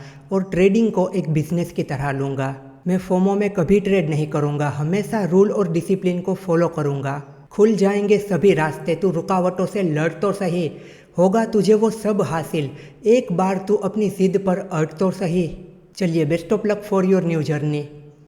और ट्रेडिंग को एक बिजनेस की तरह लूँगा। मैं फोमो में कभी ट्रेड नहीं करूंगा, हमेशा रूल और डिसिप्लिन को फॉलो करूंगा। खुल जाएंगे सभी रास्ते, तू रुकावटों से लड़ तो सही, होगा तुझे वो सब हासिल, एक बार तू अपनी जिद पर अड़ तो सही। चलिए best of luck for your new journey.